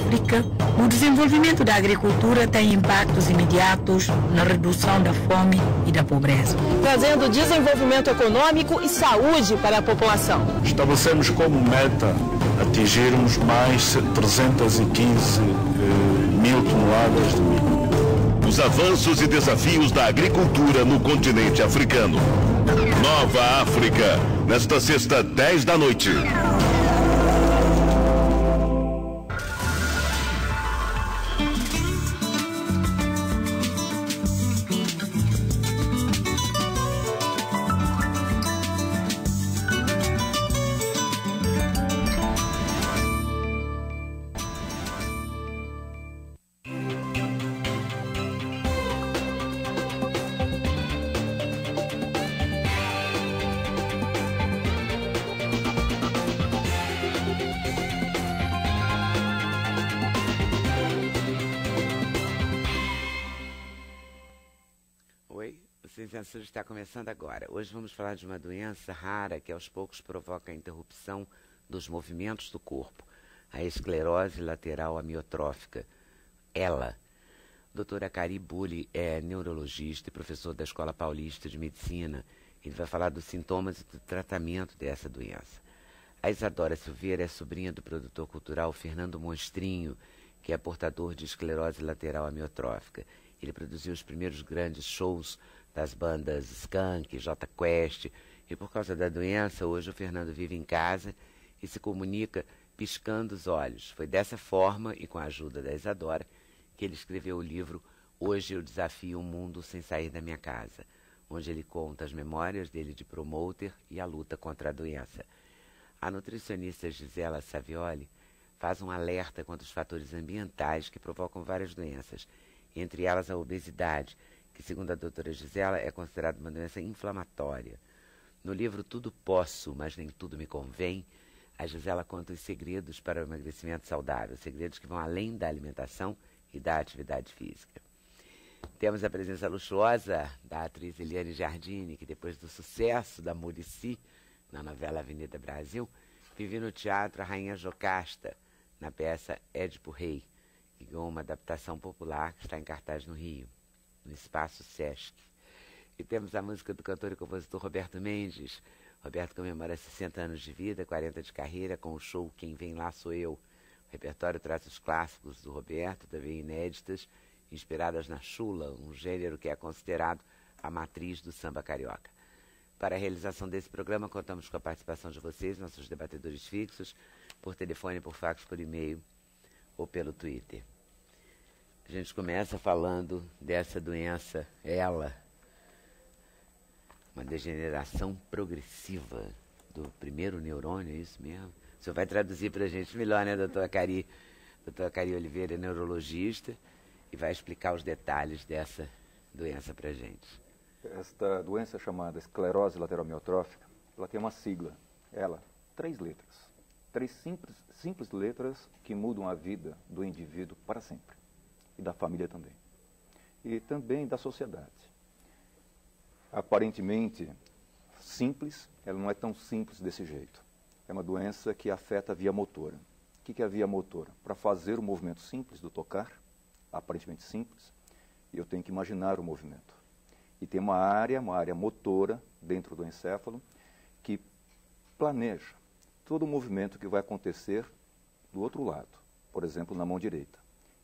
África, o desenvolvimento da agricultura tem impactos imediatos na redução da fome e da pobreza, trazendo desenvolvimento econômico e saúde para a população. Estabelecemos como meta atingirmos mais 315 mil toneladas de milho. Os avanços e desafios da agricultura no continente africano. Nova África, nesta sexta, 10 da noite. Está começando agora. Hoje vamos falar de uma doença rara que aos poucos provoca a interrupção dos movimentos do corpo, a esclerose lateral amiotrófica, ELA. Doutora Cari Bulli é neurologista e professor da Escola Paulista de Medicina. Ele vai falar dos sintomas e do tratamento dessa doença. A Isadora Silveira é sobrinha do produtor cultural Fernando Monstrinho, que é portador de esclerose lateral amiotrófica. Ele produziu os primeiros grandes shows das bandas Skank, J Quest, e por causa da doença, hoje o Fernando vive em casa e se comunica piscando os olhos. Foi dessa forma, e com a ajuda da Isadora, que ele escreveu o livro Hoje Eu Desafio um Mundo Sem Sair da Minha Casa, onde ele conta as memórias dele de promoter e a luta contra a doença. A nutricionista Gisela Savioli faz um alerta contra os fatores ambientais que provocam várias doenças, entre elas a obesidade, que, segundo a doutora Gisela, é considerada uma doença inflamatória. No livro Tudo Posso, mas Nem Tudo Me Convém, a Gisela conta os segredos para o emagrecimento saudável, segredos que vão além da alimentação e da atividade física. Temos a presença luxuosa da atriz Eliane Giardini, que depois do sucesso da Muricy, na novela Avenida Brasil, vive no teatro a Rainha Jocasta, na peça Édipo Rei, que ganhou uma adaptação popular que está em cartaz no Rio, no Espaço Sesc. E temos a música do cantor e compositor Roberto Mendes. Roberto comemora 60 anos de vida, 40 de carreira, com o show Quem Vem Lá Sou Eu. O repertório traz os clássicos do Roberto, também inéditas, inspiradas na chula, um gênero que é considerado a matriz do samba carioca. Para a realização desse programa, contamos com a participação de vocês, nossos debatedores fixos, por telefone, por fax, por e-mail ou pelo Twitter. A gente começa falando dessa doença, ELA, uma degeneração progressiva do primeiro neurônio, é isso mesmo? O senhor vai traduzir para a gente melhor, né, doutora Cari? Doutora Cari Oliveira é neurologista e vai explicar os detalhes dessa doença para a gente. Esta doença chamada esclerose lateral amiotrófica, ela tem uma sigla, ELA, 3 letras. 3 simples letras que mudam a vida do indivíduo para sempre. E da família também. E também da sociedade. Aparentemente simples, ela não é tão simples desse jeito. É uma doença que afeta a via motora. O que é a via motora? Para fazer o movimento simples do tocar, aparentemente simples, eu tenho que imaginar o movimento. E tem uma área motora dentro do encéfalo que planeja todo o movimento que vai acontecer do outro lado, por exemplo, na mão direita.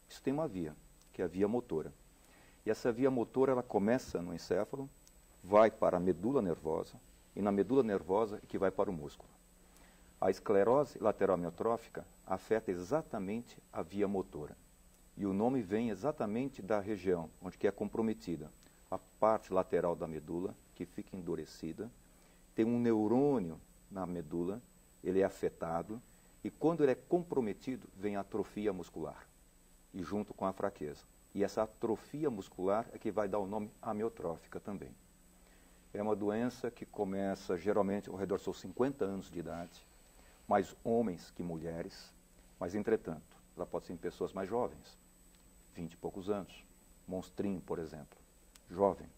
Isso tem uma via, que é a via motora. E essa via motora, ela começa no encéfalo, vai para a medula nervosa, e na medula nervosa é que vai para o músculo. A esclerose lateral amiotrófica afeta exatamente a via motora. E o nome vem exatamente da região onde que é comprometida. A parte lateral da medula, que fica endurecida, tem um neurônio na medula, ele é afetado, e quando ele é comprometido, vem a atrofia muscular. E junto com a fraqueza. E essa atrofia muscular é que vai dar o nome amiotrófica também. É uma doença que começa geralmente ao redor dos seus 50 anos de idade, mais homens que mulheres, mas entretanto, ela pode ser em pessoas mais jovens, 20 e poucos anos. Monstrinho, por exemplo, jovem.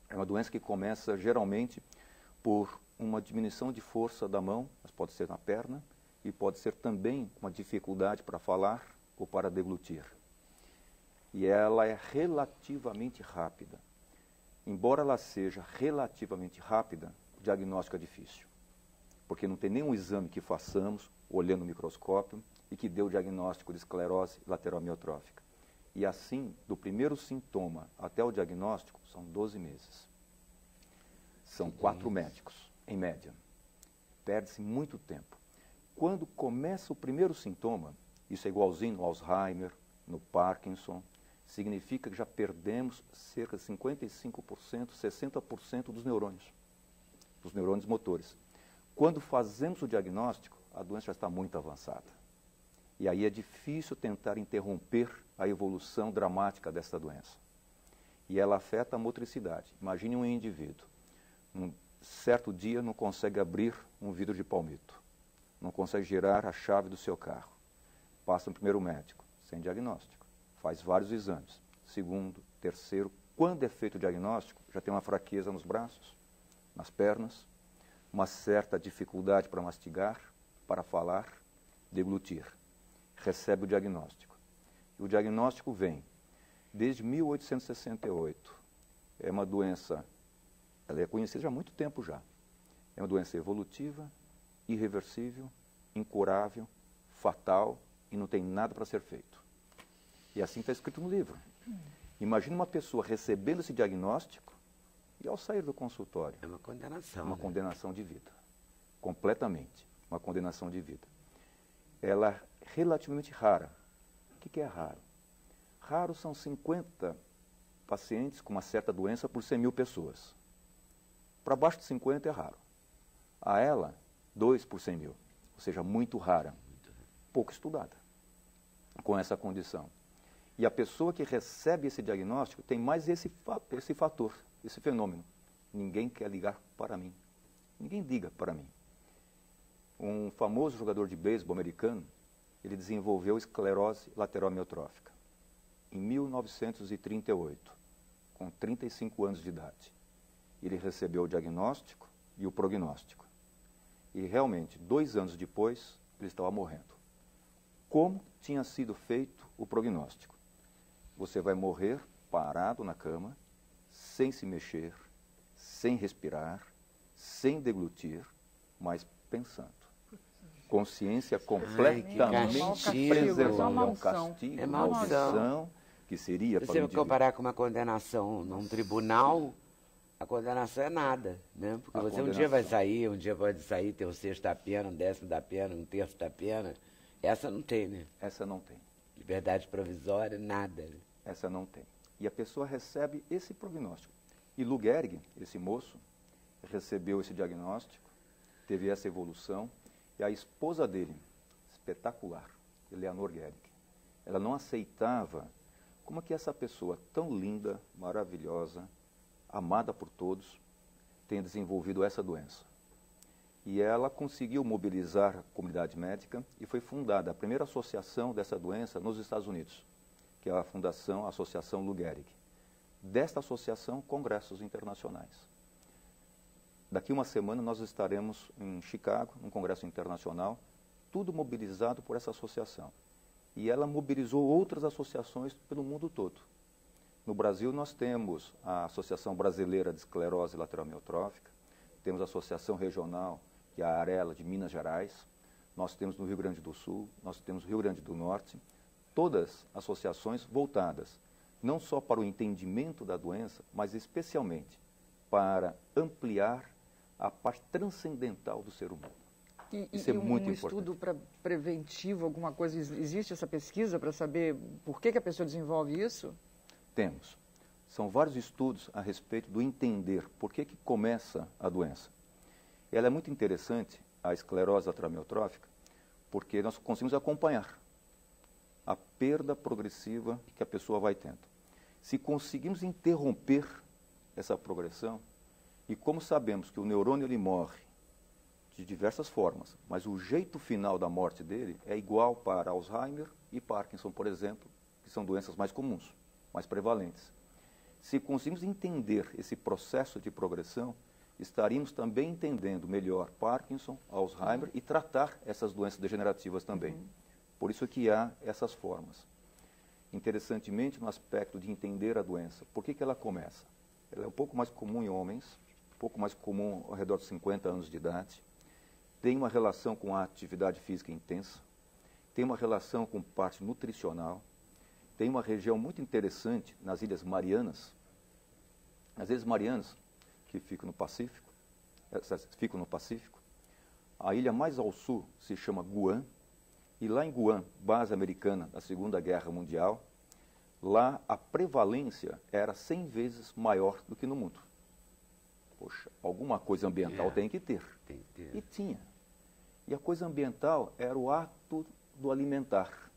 É uma doença que começa geralmente por uma diminuição de força da mão, mas pode ser na perna, e pode ser também uma dificuldade para falar ou para deglutir. E ela é relativamente rápida. Embora ela seja relativamente rápida, o diagnóstico é difícil, porque não tem nenhum exame que façamos, olhando no microscópio, e que dê o diagnóstico de esclerose lateral amiotrófica. E assim, do primeiro sintoma até o diagnóstico, são 12 meses. São 4 médicos, em média. Perde-se muito tempo. Quando começa o primeiro sintoma, isso é igualzinho no Alzheimer, no Parkinson, significa que já perdemos cerca de 55%, 60% dos neurônios motores. Quando fazemos o diagnóstico, a doença já está muito avançada. E aí é difícil tentar interromper a evolução dramática dessa doença. E ela afeta a motricidade. Imagine um indivíduo, um certo dia não consegue abrir um vidro de palmito, não consegue girar a chave do seu carro. Passa no primeiro médico, sem diagnóstico. Faz vários exames, segundo, terceiro. Quando é feito o diagnóstico, já tem uma fraqueza nos braços, nas pernas, uma certa dificuldade para mastigar, para falar, deglutir. Recebe o diagnóstico. E o diagnóstico vem desde 1868. É uma doença, ela é conhecida há muito tempo já. É uma doença evolutiva, irreversível, incurável, fatal e não tem nada para ser feito. E assim está escrito no livro. Imagina uma pessoa recebendo esse diagnóstico e ao sair do consultório. É uma condenação. Uma condenação de vida. Completamente. Uma condenação de vida. Ela é relativamente rara. O que é raro? Raro são 50 pacientes com uma certa doença por 100 mil pessoas. Para baixo de 50 é raro. A ela, 2 por 100 mil. Ou seja, muito rara. Pouco estudada com essa condição. E a pessoa que recebe esse diagnóstico tem mais esse fator, esse fenômeno. Ninguém quer ligar para mim. Ninguém liga para mim. Um famoso jogador de beisebol americano, ele desenvolveu esclerose lateral amiotrófica em 1938, com 35 anos de idade. Ele recebeu o diagnóstico e o prognóstico. E realmente, 2 anos depois, ele estava morrendo. Como tinha sido feito o prognóstico? Você vai morrer parado na cama, sem se mexer, sem respirar, sem deglutir, mas pensando. Consciência completamente preservada. É um castigo, é uma maldição que seria para o indivíduo. Você comparar com uma condenação num tribunal, a condenação é nada, né? Porque você um dia vai sair, um dia pode sair, ter o 6º da pena, um 10º da pena, um 1/3 da pena. Essa não tem, né? Essa não tem. Liberdade provisória, nada. Essa não tem. E a pessoa recebe esse prognóstico. E Lou Gehrig, esse moço, recebeu esse diagnóstico, teve essa evolução, e a esposa dele, espetacular, Eleanor Gehrig, ela não aceitava como é que essa pessoa tão linda, maravilhosa, amada por todos, tenha desenvolvido essa doença. E ela conseguiu mobilizar a comunidade médica e foi fundada a primeira associação dessa doença nos Estados Unidos, que é a Fundação Associação Lou Gehrig. Desta associação, congressos internacionais. Daqui uma semana nós estaremos em Chicago, num congresso internacional, tudo mobilizado por essa associação. E ela mobilizou outras associações pelo mundo todo. No Brasil nós temos a Associação Brasileira de Esclerose Lateral Amiotrófica, temos a Associação Regional, que é a Arela de Minas Gerais, nós temos no Rio Grande do Sul, nós temos no Rio Grande do Norte, todas associações voltadas não só para o entendimento da doença, mas especialmente para ampliar a parte transcendental do ser humano. Isso é muito importante. Estudo preventivo, alguma coisa, existe essa pesquisa para saber por que a pessoa desenvolve isso? Temos. São vários estudos a respeito do entender por que começa a doença. Ela é muito interessante, a esclerose lateral amiotrófica, porque nós conseguimos acompanhar a perda progressiva que a pessoa vai tendo. Se conseguimos interromper essa progressão, e como sabemos que o neurônio ele morre de diversas formas, mas o jeito final da morte dele é igual para Alzheimer e Parkinson, por exemplo, que são doenças mais comuns, mais prevalentes. Se conseguimos entender esse processo de progressão, estaríamos também entendendo melhor Parkinson, Alzheimer e tratar essas doenças degenerativas também. Por isso que há essas formas. Interessantemente, no aspecto de entender a doença, por que ela começa? Ela é um pouco mais comum em homens, um pouco mais comum ao redor de 50 anos de idade, tem uma relação com a atividade física intensa, tem uma relação com parte nutricional, tem uma região muito interessante nas Ilhas Marianas. As Ilhas Marianas, que ficam no Pacífico, a ilha mais ao sul se chama Guam, e lá em Guam, base americana da Segunda Guerra Mundial, lá a prevalência era 100 vezes maior do que no mundo. Poxa, alguma coisa ambiental tem que ter. Tem que ter. E tinha. E a coisa ambiental era o ato do alimentar,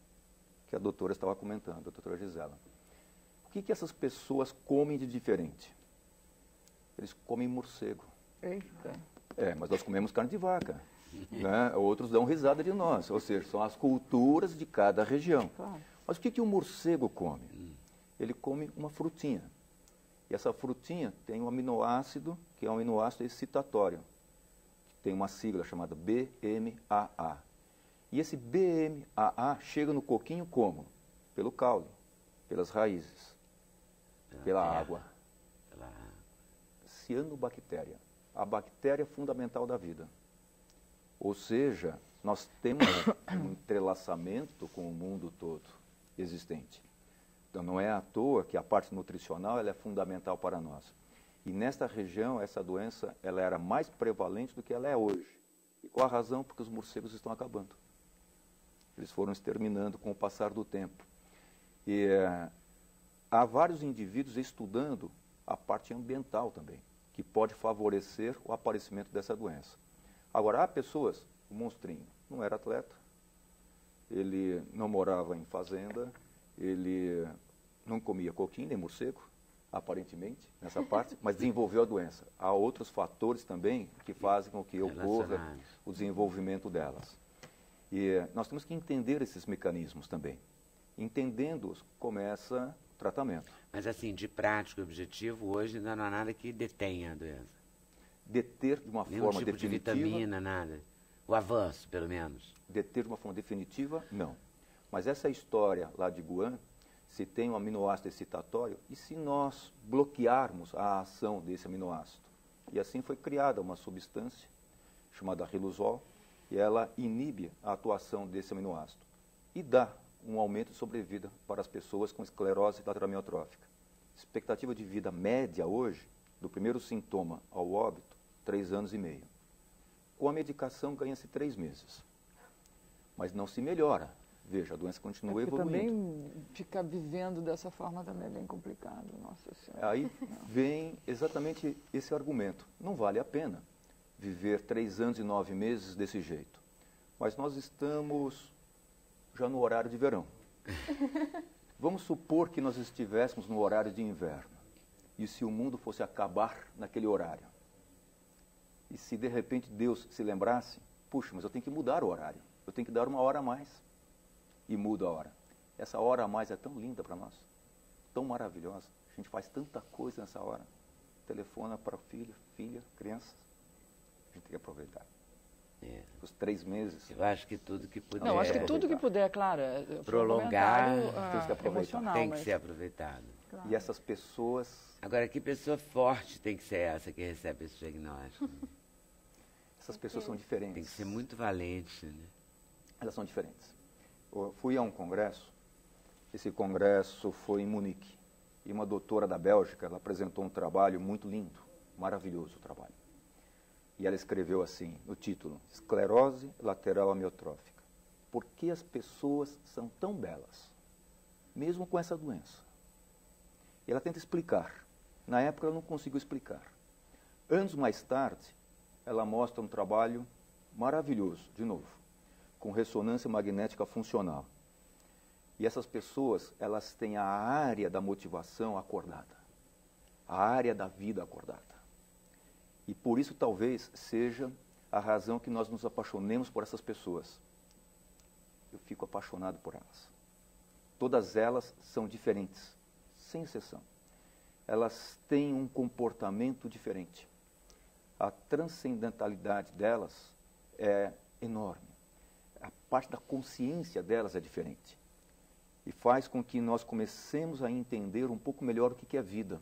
que a doutora estava comentando, a doutora Gisela. O que essas pessoas comem de diferente? Eles comem morcego. Eita. Mas nós comemos carne de vaca. Né? Outros dão risada de nós. Ou seja, são as culturas de cada região. Claro. Mas o que o morcego come? Ele come uma frutinha. E essa frutinha tem um aminoácido, que é um aminoácido excitatório. Tem uma sigla chamada BMAA. E esse BMAA chega no coquinho como? Pelo caule, pelas raízes, pela água. Cianobactéria, a bactéria fundamental da vida. Ou seja, nós temos um entrelaçamento com o mundo todo existente. Então, não é à toa que a parte nutricional ela é fundamental para nós. E nesta região, essa doença ela era mais prevalente do que ela é hoje. E qual a razão? Porque os morcegos estão acabando. Eles foram exterminando com o passar do tempo. E há vários indivíduos estudando a parte ambiental também, que pode favorecer o aparecimento dessa doença. Agora, há pessoas, o monstrinho não era atleta, ele não morava em fazenda, ele não comia coquinho nem morcego, aparentemente, nessa parte, mas desenvolveu a doença. Há outros fatores também que fazem com que ocorra o desenvolvimento delas. E nós temos que entender esses mecanismos também. Entendendo-os, começa o tratamento. Mas assim, de prático e objetivo, hoje ainda não há nada que detenha a doença. Deter de uma Nenhum forma tipo definitiva... de vitamina, nada. O avanço, pelo menos. Deter de uma forma definitiva, não. Mas essa história lá de Guam, se tem um aminoácido excitatório, e se nós bloquearmos a ação desse aminoácido? E assim foi criada uma substância chamada riluzol, e ela inibe a atuação desse aminoácido. E dá um aumento de sobrevida para as pessoas com esclerose lateral amiotrófica. Expectativa de vida média hoje, do primeiro sintoma ao óbito, 3 anos e meio. Com a medicação ganha-se 3 meses. Mas não se melhora. Veja, a doença continua evoluindo. Também ficar vivendo dessa forma também é bem complicado, nossa senhora. Aí vem exatamente esse argumento. Não vale a pena viver 3 anos e 9 meses desse jeito. Mas nós estamos já no horário de verão. Vamos supor que nós estivéssemos no horário de inverno. E se o mundo fosse acabar naquele horário? E se de repente Deus se lembrasse, puxa, mas eu tenho que mudar o horário. Eu tenho que dar 1 hora a mais. E muda a hora. Essa hora a mais é tão linda para nós. Tão maravilhosa. A gente faz tanta coisa nessa hora. Telefona para o filho, filha, crianças. A gente tem que aproveitar. Os 3 meses. Eu acho que tudo que puder. Não, acho que tudo que puder, claro. Prolongar, tem que ser aproveitado. Claro. E essas pessoas... Agora, que pessoa forte tem que ser essa que recebe esse diagnóstico? Essas pessoas são diferentes. Tem que ser muito valente, né? Elas são diferentes. Eu fui a um congresso, esse congresso foi em Munique, e uma doutora da Bélgica, ela apresentou um trabalho muito lindo, maravilhoso o trabalho. E ela escreveu assim, no título, Esclerose lateral amiotrófica. Por que as pessoas são tão belas, mesmo com essa doença? E ela tenta explicar. Na época ela não conseguiu explicar. Anos mais tarde, ela mostra um trabalho maravilhoso, de novo, com ressonância magnética funcional. E essas pessoas, elas têm a área da motivação acordada, a área da vida acordada. E por isso talvez seja a razão que nós nos apaixonemos por essas pessoas. Eu fico apaixonado por elas. Todas elas são diferentes, sem exceção. Elas têm um comportamento diferente. A transcendentalidade delas é enorme. A parte da consciência delas é diferente. E faz com que nós comecemos a entender um pouco melhor o que é vida.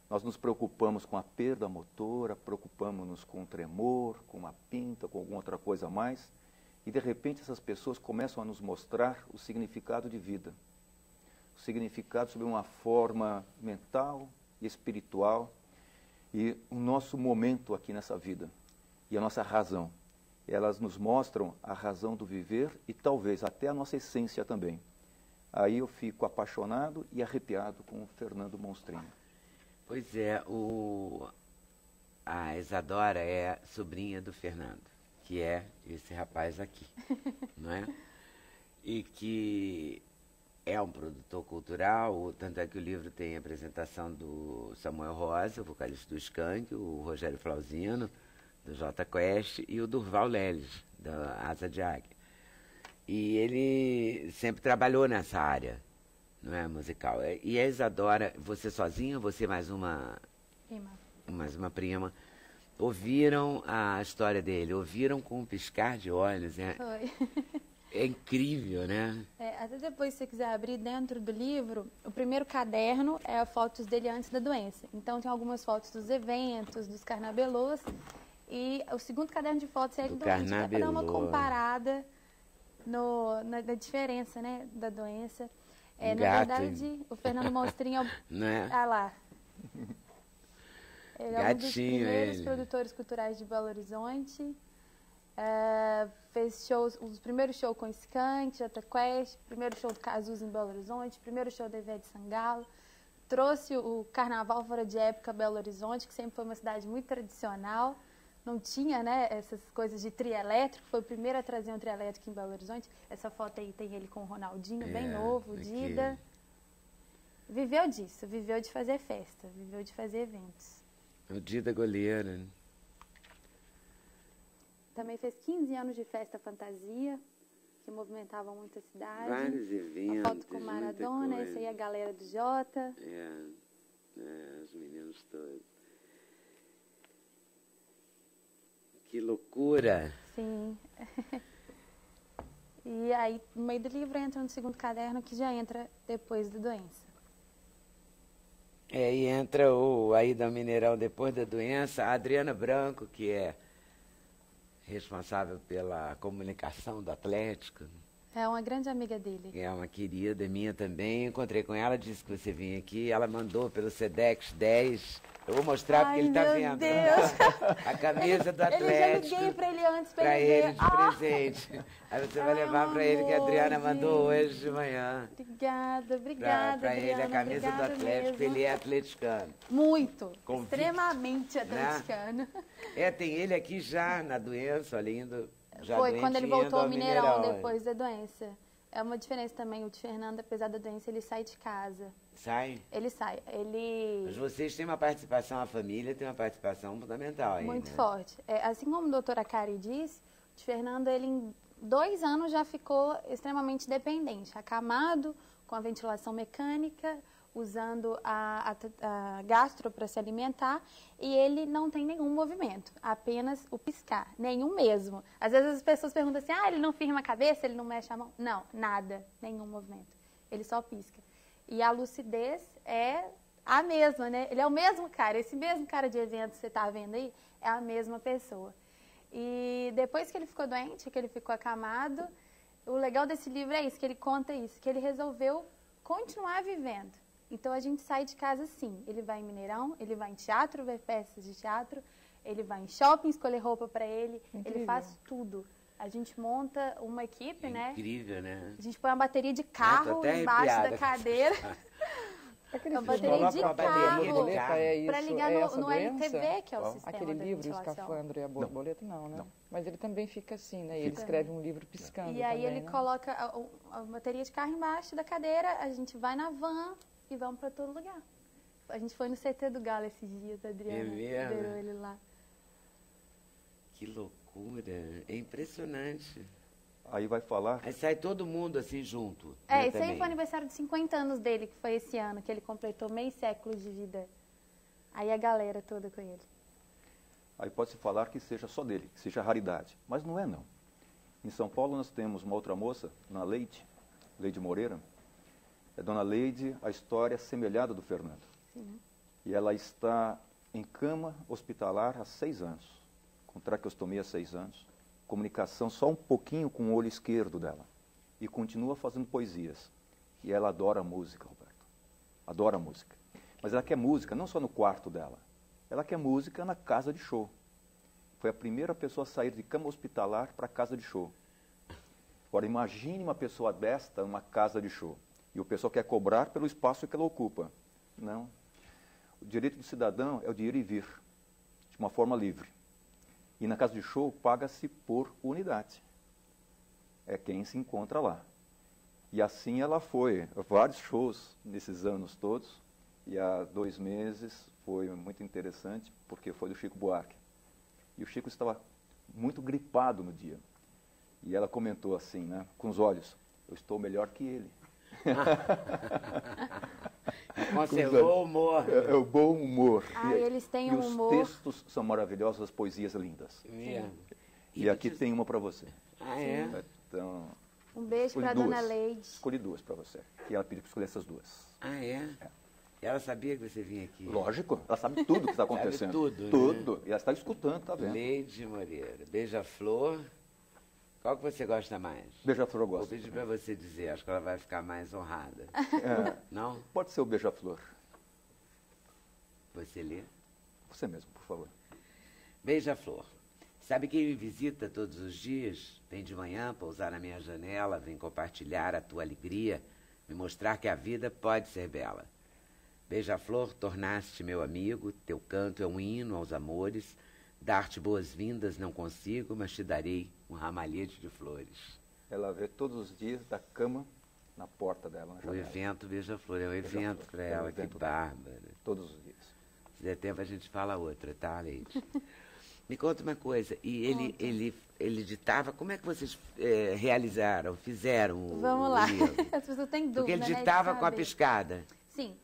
Nós nos preocupamos com a perda motora, preocupamos-nos com o tremor, com uma pinta, com alguma outra coisa a mais, e de repente essas pessoas começam a nos mostrar o significado de vida. O significado sob uma forma mental e espiritual, e o nosso momento aqui nessa vida, e a nossa razão. Elas nos mostram a razão do viver e talvez até a nossa essência também. Aí eu fico apaixonado e arrepiado com o Fernando Monstrinho. Pois é, a Isadora é sobrinha do Fernando, que é esse rapaz aqui, não é? E que é um produtor cultural, tanto é que o livro tem a apresentação do Samuel Rosa, o vocalista do Skank, o Rogério Flauzino, do Jota Quest, e o Durval Leles, da Asa de Águia. E ele sempre trabalhou nessa área, não é, musical. E a Isadora, você sozinha, você mais uma prima, ouviram a história dele, ouviram com um piscar de olhos. Foi. É incrível, né? Até depois, se você quiser abrir dentro do livro, o primeiro caderno é fotos dele antes da doença. Então tem algumas fotos dos eventos, dos carnabelôs, e o segundo caderno de fotos é ele doente, para dar uma comparada na diferença, né, da doença. Na verdade, o Fernando Monstrinho é lá. Ele é um dos primeiros produtores culturais de Belo Horizonte. Fez shows, os primeiros shows com Skank, Jota Quest, primeiro show do Cazuza em Belo Horizonte, primeiro show da Ivete Sangalo. Trouxe o Carnaval Fora de Época a Belo Horizonte, que sempre foi uma cidade muito tradicional. Não tinha, né, essas coisas de trio elétrico, foi o primeiro a trazer um trio elétrico em Belo Horizonte. Essa foto aí tem ele com o Ronaldinho, bem novo, o Dida. Viveu disso, viveu de fazer festa, viveu de fazer eventos. O Dida goleiro. Também fez 15 anos de festa fantasia, que movimentava muito a cidade. Vários eventos. Uma foto com Maradona, essa aí é a galera do Jota. Os meninos todos. Que loucura! Sim. E aí, no meio do livro, entra no segundo caderno, que já entra depois da doença. E entra o Aida Mineirão depois da doença, a Adriana Branco, que é responsável pela comunicação do Atlético. É uma grande amiga dele. É uma querida minha também. Encontrei com ela, disse que você vinha aqui. Ela mandou pelo Sedex 10. Eu vou mostrar porque ele está vendo. Deus. A camisa do Atlético. Eu já liguei para ele antes para ele ver. de presente. Aí você vai levar para ele que a Adriana mandou hoje de manhã. Obrigada, Para ele a camisa do Atlético, mesmo. ele é atleticano. Muito, Convicto, extremamente atleticano. Né? Tem ele aqui já na doença, lindo. Já foi quando ele voltou ao Mineirão depois da doença. É uma diferença também, o de Fernando, apesar da doença, ele sai de casa. Sai? Ele sai. Mas vocês têm uma participação, a família tem uma participação fundamental aí, muito né? forte. Assim como a doutora Kari disse, o de Fernando, ele em 2 anos já ficou extremamente dependente, acamado, com a ventilação mecânica, usando a gastro para se alimentar, e ele não tem nenhum movimento, apenas o piscar, nenhum mesmo. Às vezes as pessoas perguntam assim, ele não firma a cabeça, ele não mexe a mão? Não, nada, nenhum movimento, ele só pisca. E a lucidez é a mesma, né? Ele é o mesmo cara, esse mesmo cara de evento que você está vendo aí, é a mesma pessoa. E depois que ele ficou doente, que ele ficou acamado, o legal desse livro é isso, que ele conta isso, que ele resolveu continuar vivendo. Então, a gente sai de casa sim. Ele vai em Mineirão, ele vai em teatro, ver peças de teatro, ele vai em shopping escolher roupa para ele, ele faz tudo. A gente monta uma equipe, né? Incrível, né? A gente põe uma bateria de carro embaixo da cadeira. Uma bateria de carro para ligar no LTV, que é o sistema aquele da livro, o ventilação. Escafandro e a Borboleta, não. Mas ele também fica assim, né? Ele escreve um livro piscando. E aí também, ele coloca a bateria de carro embaixo da cadeira, a gente vai na van e vamos para todo lugar. A gente foi no CT do Galo esses dias, a Adriana liberou ele lá. Que loucura, é impressionante. Aí vai falar... Aí sai todo mundo assim junto. Esse aí foi o aniversário de 50 anos dele, que foi esse ano, que ele completou meio século de vida. Aí a galera toda com ele. Aí pode-se falar que seja só dele, que seja raridade. Mas não é, não. Em São Paulo nós temos uma outra moça, Dona Leide Moreira. Dona Leide, a história semelhada do Fernando. Sim. E ela está em cama hospitalar há 6 anos, com traqueostomia há 6 anos, comunicação só um pouquinho com o olho esquerdo dela. E continua fazendo poesias. E ela adora música, Roberto. Adora música. Mas ela quer música não só no quarto dela, ela quer música na casa de show. Foi a primeira pessoa a sair de cama hospitalar para casa de show. Agora, imagine uma pessoa desta numa casa de show. E o pessoal quer cobrar pelo espaço que ela ocupa. Não. O direito do cidadão é o de ir e vir, de uma forma livre. E na casa de show paga-se por unidade. É quem se encontra lá. E assim ela foi a vários shows nesses anos todos. E há 2 meses foi muito interessante, porque foi do Chico Buarque. E o Chico estava muito gripado no dia. E ela comentou assim, né, com os olhos, eu estou melhor que ele. Conservou o humor. É o bom humor. Eles têm um humor. E os textos são maravilhosos, as poesias lindas. E aqui tem uma para você. Ah, é? Então, um beijo para a Dona Leide. Escolhi 2 para você. E ela pediu para escolher essas 2. Ah, é? Ela sabia que você vinha aqui? Lógico, ela sabe tudo o que está acontecendo. Sabe tudo, tudo. Né? E ela está escutando, tá vendo? Leide Moreira, Beija-Flor. Qual que você gosta mais? Beija-Flor eu gosto. Vou pedir para você dizer, acho que ela vai ficar mais honrada. Não? Pode ser o Beija-Flor. Você lê? Você mesmo, por favor. Beija-Flor. Sabe quem me visita todos os dias? Vem de manhã pousar na minha janela, vem compartilhar a tua alegria, me mostrar que a vida pode ser bela. Beija-Flor, tornaste meu amigo, teu canto é um hino aos amores, dar-te boas-vindas não consigo, mas te darei um ramalhete de flores. Ela vê todos os dias da cama na porta dela. O evento Beija-Flor é um evento para ela, que bárbara. Todos os dias. Se der tempo a gente fala outra, tá, Leide? Me conta uma coisa, e ele ditava, como é que vocês realizaram, fizeram Vamos lá, livro? as pessoas têm dúvida, Porque ele né, ditava com a piscada. Sim.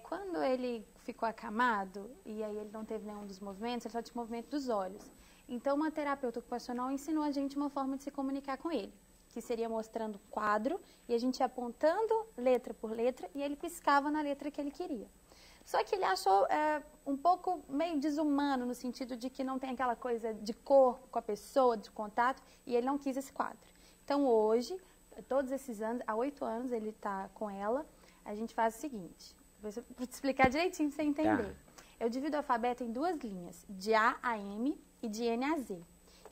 Quando ele ficou acamado, e aí ele não teve nenhum dos movimentos, ele só tinha o movimento dos olhos. Então, uma terapeuta ocupacional ensinou a gente uma forma de se comunicar com ele, que seria mostrando quadro, e a gente ia apontando letra por letra, e ele piscava na letra que ele queria. Só que ele achou um pouco meio desumano, no sentido de que não tem aquela coisa de corpo com a pessoa, de contato, e ele não quis esse quadro. Então, hoje, todos esses anos, há 8 anos ele está com ela, a gente faz o seguinte, vou te explicar direitinho para você entender. Tá. Eu divido o alfabeto em 2 linhas, de A a M e de N a Z.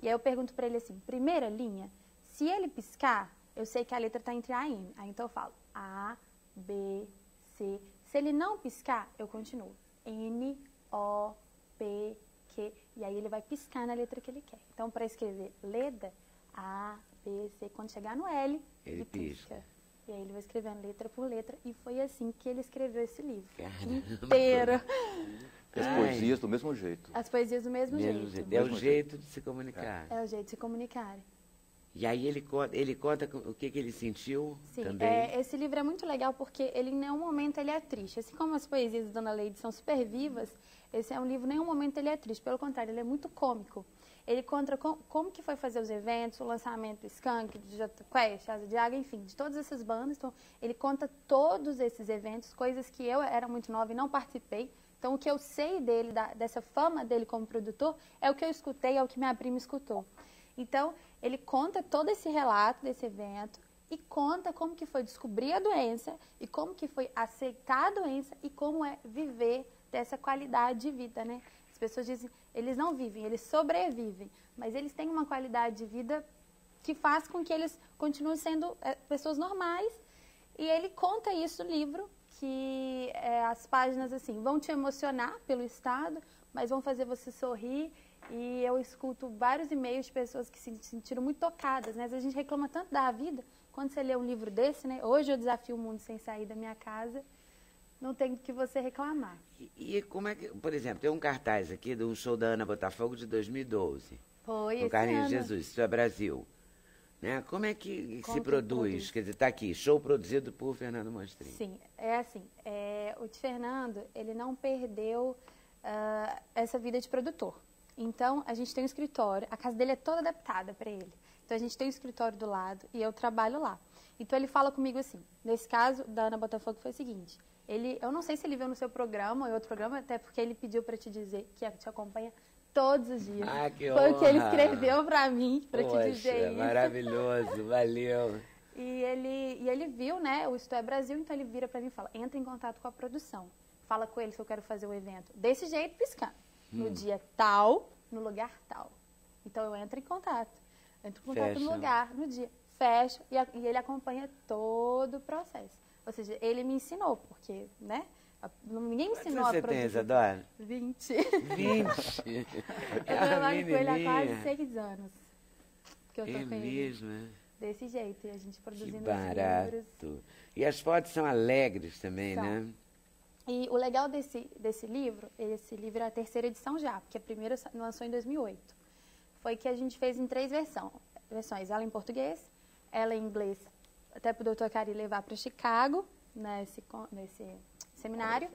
E aí eu pergunto para ele assim, primeira linha, se ele piscar, eu sei que a letra está entre A e M. Aí então eu falo A, B, C. Se ele não piscar, eu continuo. N, O, P, Q. E aí ele vai piscar na letra que ele quer. Então, para escrever Leda, A, B, C. Quando chegar no L, ele pisca. E aí ele vai escrevendo letra por letra. E foi assim que ele escreveu esse livro. Inteiro. As poesias do mesmo jeito. As poesias do mesmo jeito. É o jeito de se comunicar. É o jeito de se comunicar. E aí ele conta o que ele sentiu. Sim, também. Esse livro é muito legal porque ele em nenhum momento ele é triste. Assim como as poesias de Dona Leide são super vivas, esse é um livro, em nenhum momento ele é triste. Pelo contrário, ele é muito cômico. Ele conta como que foi fazer os eventos, o lançamento do Skank, de Jota Quest, Asa de Água, enfim, de todas essas bandas. Então, ele conta todos esses eventos, coisas que eu era muito nova e não participei. Então, o que eu sei dele, dessa fama dele como produtor, é o que eu escutei, é o que minha prima escutou. Então, ele conta todo esse relato desse evento e conta como que foi descobrir a doença e como que foi aceitar a doença e como é viver dessa qualidade de vida, né? As pessoas dizem, eles não vivem, eles sobrevivem, mas eles têm uma qualidade de vida que faz com que eles continuem sendo pessoas normais. E ele conta isso no livro, que as páginas assim vão te emocionar pelo estado, mas vão fazer você sorrir. E eu escuto vários e-mails de pessoas que se sentiram muito tocadas, né? Às vezes a gente reclama tanto da vida, quando você lê um livro desse, né? Hoje eu desafio o mundo sem sair da minha casa, não tem que você reclamar. E como é que, por exemplo, tem um cartaz aqui de um show da Ana Botafogo de 2012. Foi, no Carlinhos Jesus, isso é Brasil. Né? Como é que se produz? Quer dizer, está aqui, show produzido por Fernando Monstrinho. Sim, é assim, o Fernando, ele não perdeu essa vida de produtor. Então, a gente tem um escritório, a casa dele é toda adaptada para ele. Então, a gente tem um escritório do lado e eu trabalho lá. Então, ele fala comigo assim, nesse caso da Ana Botafogo foi o seguinte, eu não sei se ele viu no seu programa ou em outro programa, até porque ele pediu para te dizer que te acompanha todos os dias. Ah, que Foi honra. o que ele escreveu para mim, para te dizer isso. Maravilhoso, valeu. E ele viu, né, o Isto é Brasil, então ele vira para mim e fala, entra em contato com a produção. Fala com eles que eu quero fazer o evento. Desse jeito, piscando. No dia tal, no lugar tal. Então, eu entro em contato. Entro em contato Fecha. no lugar, no dia. Fecho e ele acompanha todo o processo. Ou seja, ele me ensinou, porque, né, ninguém me ensinou a Você produzir. tem, Isadora? 20. 20? Eu trabalho com ele há quase 6 anos. Que eu tô É com ele. mesmo, é? Desse jeito, e a gente Que produzindo os livros. barato. E as fotos são alegres também, São. né? E o legal esse livro é a terceira edição já, porque a primeira lançou em 2008. Foi que a gente fez em 3 versões. Ela em português, ela em inglês, até para o Dr. Cari levar para Chicago, nesse seminário.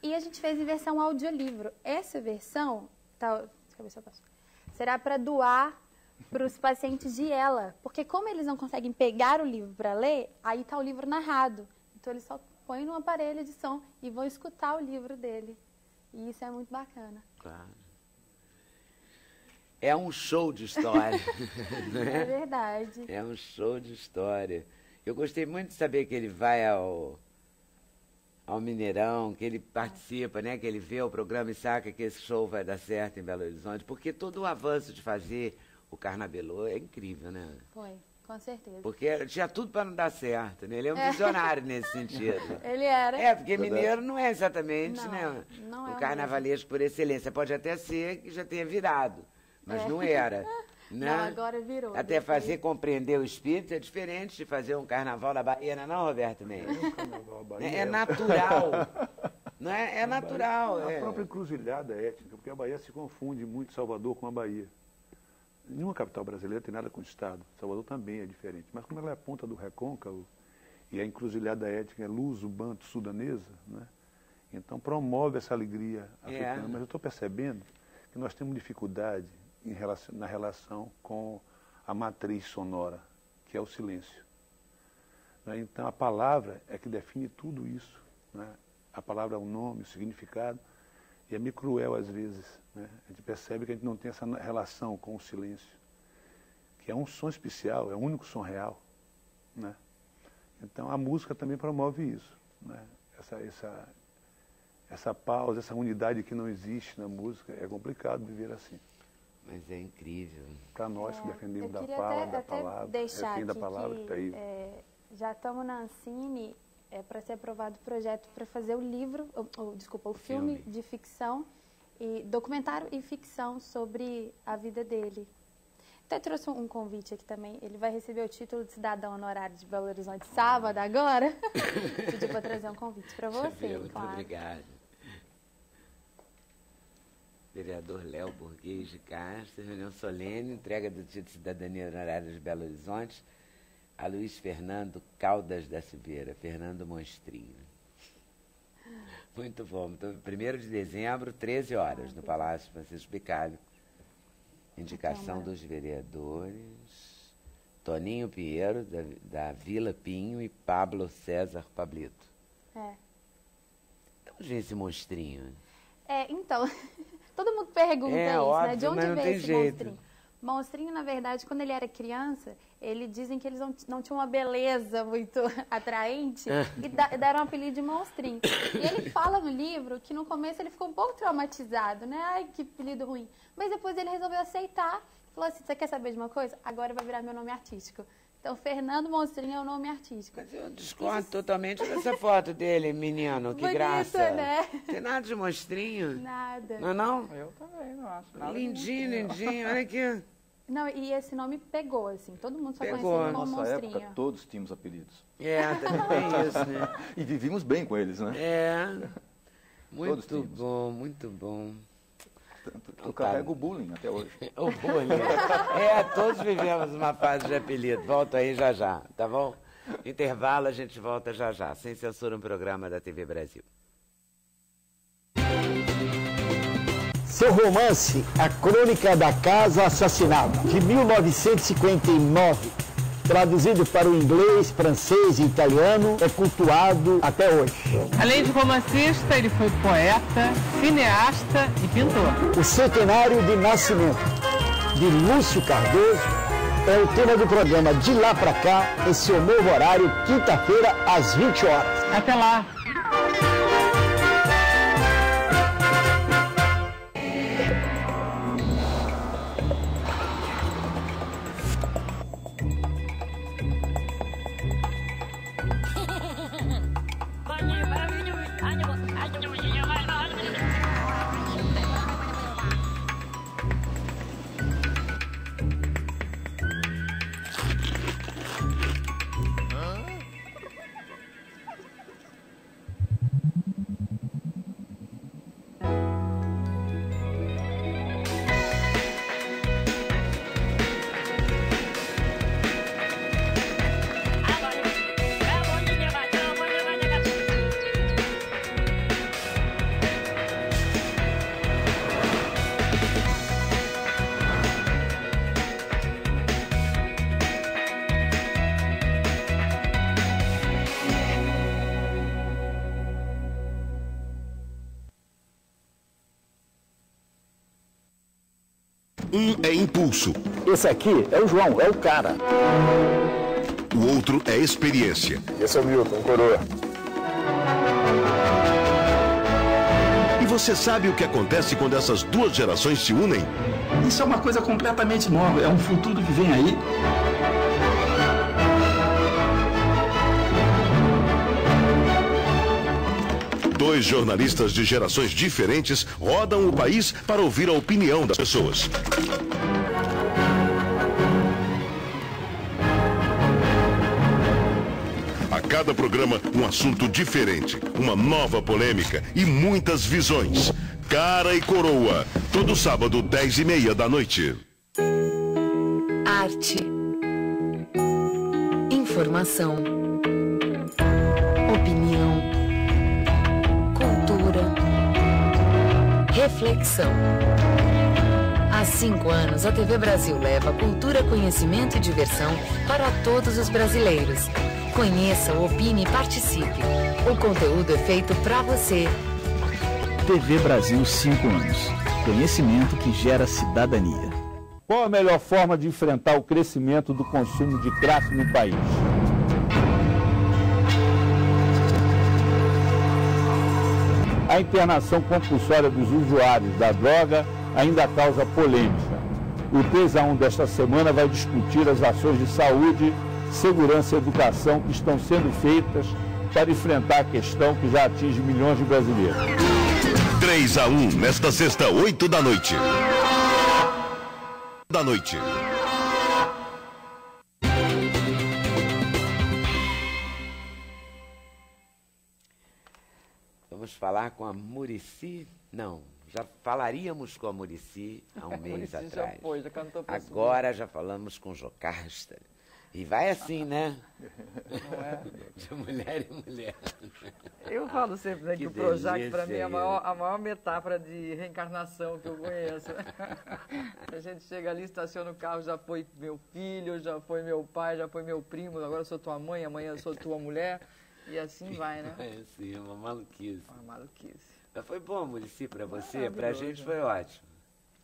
E a gente fez em versão audiolivro. Essa versão, será para doar para os pacientes de ELA. Porque como eles não conseguem pegar o livro para ler, aí está o livro narrado. Então eles só põem no aparelho de som e vão escutar o livro dele. E isso é muito bacana. Claro. É um show de história. É verdade. É um show de história. Eu gostei muito de saber que ele vai ao Mineirão, que ele participa, né? Que ele vê o programa e saca que esse show vai dar certo em Belo Horizonte. Porque todo o avanço de fazer o Carnabelô é incrível, né? Foi, com certeza. Porque tinha tudo para não dar certo, né? Ele é um visionário nesse sentido. Ele era. É, porque mineiro não é exatamente, Não, né? não é o o carnavalesco por excelência. Pode até ser que já tenha virado, mas não era. Né? Não, agora virou. Até depois. fazer compreender o espírito é diferente de fazer um carnaval da Bahia, não é não, Roberto Mendes? É natural. Não é? É natural. A própria encruzilhada étnica, porque a Bahia se confunde muito Salvador com a Bahia. Nenhuma capital brasileira tem nada com o Estado. Salvador também é diferente. Mas como ela é a ponta do recôncavo, e a encruzilhada étnica é luso, banto, sudanesa, né? Então promove essa alegria africana. Mas eu estou percebendo que nós temos dificuldade na relação com a matriz sonora, que é o silêncio. Né? Então a palavra é que define tudo isso. Né? A palavra é o nome, o significado, e é meio cruel às vezes. Né? A gente percebe que a gente não tem essa relação com o silêncio, que é um som especial, é o único som real. Né? Então a música também promove isso. Né? Essa pausa, essa unidade que não existe na música, é complicado viver assim. Mas é incrível. Para nós que defendemos da queria fala, até da palavra, deixar refém da aqui palavra que está aí. Já estamos na Ancine para ser aprovado o projeto para fazer o livro, o filme de ficção, e documentário e ficção sobre a vida dele. Até trouxe um convite aqui também. Ele vai receber o título de cidadão honorário de Belo Horizonte sábado agora. Pediu para trazer um convite para você, Muito claro. obrigado. Vereador Léo Burguês de Castro, reunião solene, entrega do título de cidadania honorária de Belo Horizonte a Luiz Fernando Caldas da Silveira, Fernando Monstrinho. Muito bom. Então, 1º de dezembro, 13 horas, no Palácio Francisco Bicalho. Indicação dos vereadores Toninho Pinheiro, da Vila Pinho, e Pablo César Pablito. Vamos ver esse monstrinho. Então, todo mundo pergunta isso, óbvio, né? De onde mas não veio tem esse jeito. monstrinho? Monstrinho, na verdade, quando ele era criança, eles dizem que eles não tinham uma beleza muito atraente e deram o apelido de monstrinho. E ele fala no livro que no começo ele ficou um pouco traumatizado, né? Ai, que apelido ruim. Mas depois ele resolveu aceitar. Falou assim, você quer saber de uma coisa? Agora vai virar meu nome artístico. Então, Fernando Monstrinho é o nome artístico. Mas eu discordo totalmente dessa foto dele, menino. Que bonito, graça. né? Tem nada de monstrinho? Nada. Não é não? Eu também não acho nada. Lindinho, lindinho. Olha aqui. Não, e esse nome pegou, assim. Todo mundo só Pegou. conhecia ele Na como nossa Monstrinho. época, todos tínhamos apelidos. Também tem isso, né? E vivíamos bem com eles, né? Muito bom, muito bom. Eu carrego o bullying até hoje. O bullying. Todos vivemos uma fase de apelido. Volto aí já, tá bom? Intervalo, a gente volta já. Sem censura, um programa da TV Brasil. Seu romance, A Crônica da Casa Assassinada, de 1959, traduzido para o inglês, francês e italiano, é cultuado até hoje. Além de romancista, ele foi poeta, cineasta e pintor. O centenário de nascimento de Lúcio Cardoso é o tema do programa De Lá Pra Cá, em seu novo horário, quinta-feira, às 20 horas. Até lá! Um é impulso. Esse aqui é o João, é o cara. O outro é experiência. Esse é o Milton, coroa. E você sabe o que acontece quando essas duas gerações se unem? Isso é uma coisa completamente nova, é um futuro que vem aí. Dois jornalistas de gerações diferentes rodam o país para ouvir a opinião das pessoas. A cada programa, um assunto diferente, uma nova polêmica e muitas visões. Cara e Coroa, todo sábado, 10h30 da noite. Arte. Informação. Opinião. Reflexão. Há 5 anos, a TV Brasil leva cultura, conhecimento e diversão para todos os brasileiros. Conheça, opine e participe. O conteúdo é feito para você. TV Brasil 5 anos. Conhecimento que gera cidadania. Qual a melhor forma de enfrentar o crescimento do consumo de crack no país? A internação compulsória dos usuários da droga ainda causa polêmica. O 3-1 desta semana vai discutir as ações de saúde, segurança e educação que estão sendo feitas para enfrentar a questão que já atinge milhões de brasileiros. 3-1, nesta sexta, 8 da noite. Vamos falar com a Muricy? Não, já falaríamos com a Muricy há um mês atrás. Já foi, já cantou pra Agora já falamos com Jocasta. E vai assim, né? Não é? De mulher em mulher. Eu falo sempre, né, que o Projac, para mim, é a maior metáfora de reencarnação que eu conheço. A gente chega ali, estaciona o carro, já foi meu filho, já foi meu pai, já foi meu primo, agora eu sou tua mãe, amanhã eu sou tua mulher. E assim vai, né? É sim, uma maluquice. Uma maluquice. Mas foi bom, Muricy, para você? Pra gente foi ótimo.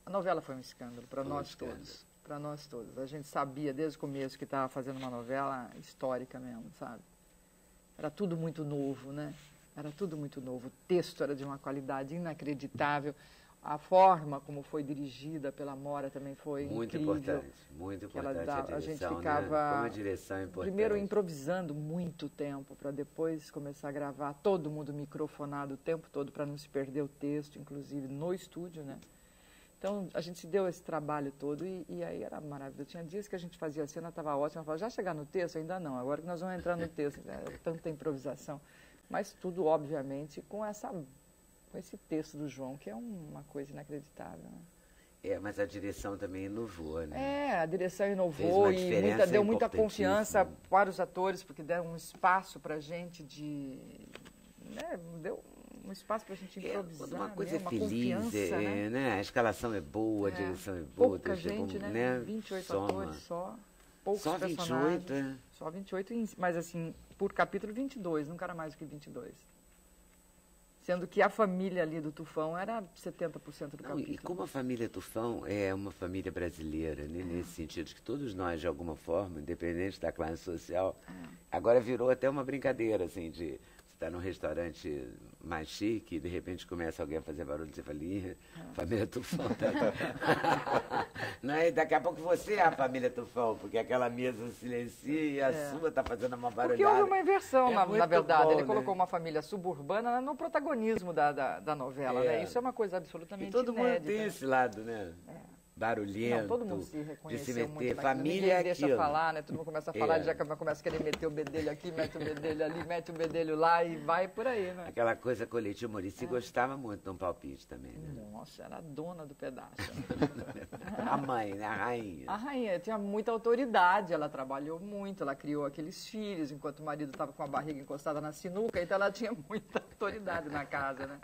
A novela foi um escândalo, para nós todos. Para nós todos. A gente sabia desde o começo que estava fazendo uma novela histórica mesmo, sabe? Era tudo muito novo, né? Era tudo muito novo. O texto era de uma qualidade inacreditável. A forma como foi dirigida pela Mora também foi muito incrível. Muito importante a gente direção, ficava, né? Como a direção é importante. Primeiro improvisando muito tempo, para depois começar a gravar, todo mundo microfonado o tempo todo, para não se perder o texto, inclusive no estúdio, né? Então, a gente se deu esse trabalho todo e aí era maravilhoso. Tinha dias que a gente fazia a cena, estava ótima, eu falava, já chegar no texto? Ainda não, agora que nós vamos entrar no texto. Tanta improvisação. Mas tudo, obviamente, com esse texto do João, que é uma coisa inacreditável. Né? É, mas a direção também inovou, né? É, a direção inovou e deu muita confiança para os atores, porque deram um espaço para a gente de... Né, um espaço para a gente improvisar, uma coisa uma feliz, confiança, né? A escalação é boa, a direção é boa. Pouca gente, né? 28 atores só, poucos só personagens. 28, Só 28, mas assim, por capítulo 22, nunca era mais do que 22. Sendo que a família ali do Tufão era 70% do capítulo. E como a família Tufão é uma família brasileira, né? Nesse sentido de que todos nós, de alguma forma, independente da classe social, agora virou até uma brincadeira, assim, de você estar num restaurante mais chique e de repente começa alguém a fazer barulho de cefalia, família Tufão. Não é? Daqui a pouco você é a família Tufão, porque aquela mesa silencia e a sua está fazendo uma barulhada. Porque houve uma inversão, na verdade. Bom, ele colocou uma família suburbana no protagonismo da novela, né? Isso é uma coisa absolutamente inédita. E todo mundo tem esse lado, né? Barulhento, não, todo mundo se reconheceu de se meter, muito, família ninguém deixa falar, né? Todo mundo começa a falar, já começa a querer meter o bedelho aqui, mete o bedelho ali, mete o bedelho lá e vai por aí, né? Aquela coisa coletiva, Muricy gostava muito de um palpite também, né? Nossa, era a dona do pedaço. A mãe, né? A rainha. A rainha tinha muita autoridade, ela trabalhou muito, ela criou aqueles filhos, enquanto o marido estava com a barriga encostada na sinuca, então ela tinha muita autoridade na casa, né?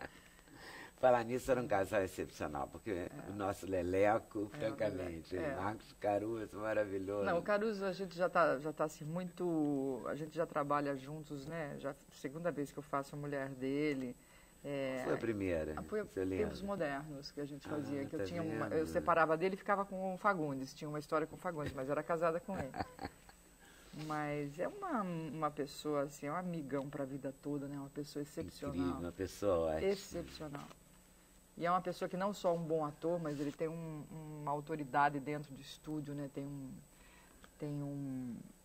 Falar nisso, era um casal excepcional, porque o nosso Leleco, francamente, Marcos Caruso, maravilhoso. Não, o Caruso, a gente já tá assim, muito... A gente já trabalha juntos, né? Já segunda vez que eu faço a mulher dele. Foi a primeira? Foi Tempos Modernos que a gente fazia, que eu separava dele e ficava com o Fagundes, tinha uma história com o Fagundes, mas eu era casada com ele. Mas é uma pessoa, assim, é um amigão para a vida toda, né? Uma pessoa excepcional. Incrível, uma pessoa ótima. Excepcional. E é uma pessoa que não só um bom ator, mas ele tem uma autoridade dentro do estúdio, né? Tem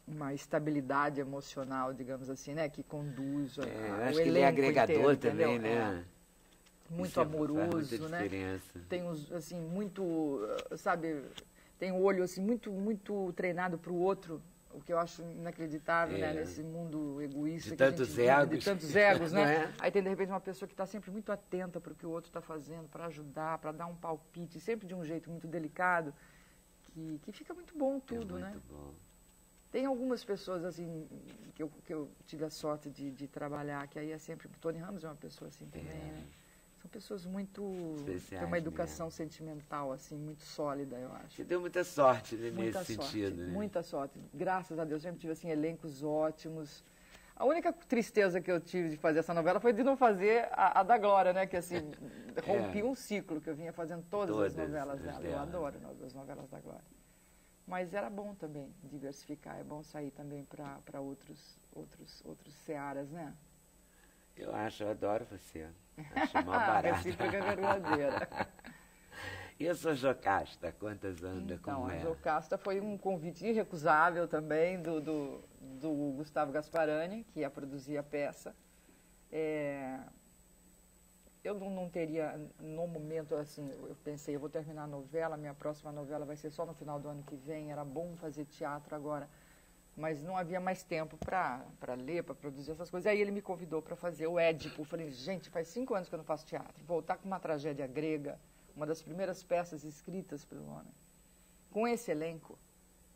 uma estabilidade emocional, digamos assim, né? Que conduz o acho que ele é agregador inteiro, também, né? Muito amoroso, né? Tem assim, muito, sabe, tem um olho assim, muito treinado para o outro. O que eu acho inacreditável, né, nesse mundo egoísta de tantos egos. De tantos egos, né? Aí tem, de repente, uma pessoa que está sempre muito atenta para o que o outro está fazendo, para ajudar, para dar um palpite, sempre de um jeito muito delicado, que fica muito bom tudo, né? Bom. Tem algumas pessoas, assim, que eu tive a sorte de trabalhar, que aí é sempre... O Tony Ramos é uma pessoa assim também, né? São pessoas muito... especiais, tem uma educação sentimental, assim, muito sólida, eu acho. Você deu muita sorte, né, nesse sentido, né? Muita sorte. Graças a Deus, sempre tive, assim, elencos ótimos. A única tristeza que eu tive de fazer essa novela foi de não fazer a da Glória, né? Que, assim, rompi um ciclo, que eu vinha fazendo todas as novelas dela. Eu adoro as novelas da Glória. Mas era bom também diversificar, é bom sair também para outros searas, né? Eu adoro você. Acho mó barato. Recíproca verdadeira. E a sua Jocasta, quantas anda, então, como é? A Jocasta foi um convite irrecusável também do Gustavo Gasparani, que ia produzir a peça. Eu não teria, no momento, assim, eu pensei, eu vou terminar a novela, minha próxima novela vai ser só no final do ano que vem, era bom fazer teatro agora. Mas não havia mais tempo para ler, para produzir essas coisas. Aí ele me convidou para fazer o Édipo. Eu falei, gente, faz 5 anos que eu não faço teatro. Voltar com uma tragédia grega, uma das primeiras peças escritas pelo homem. Com esse elenco.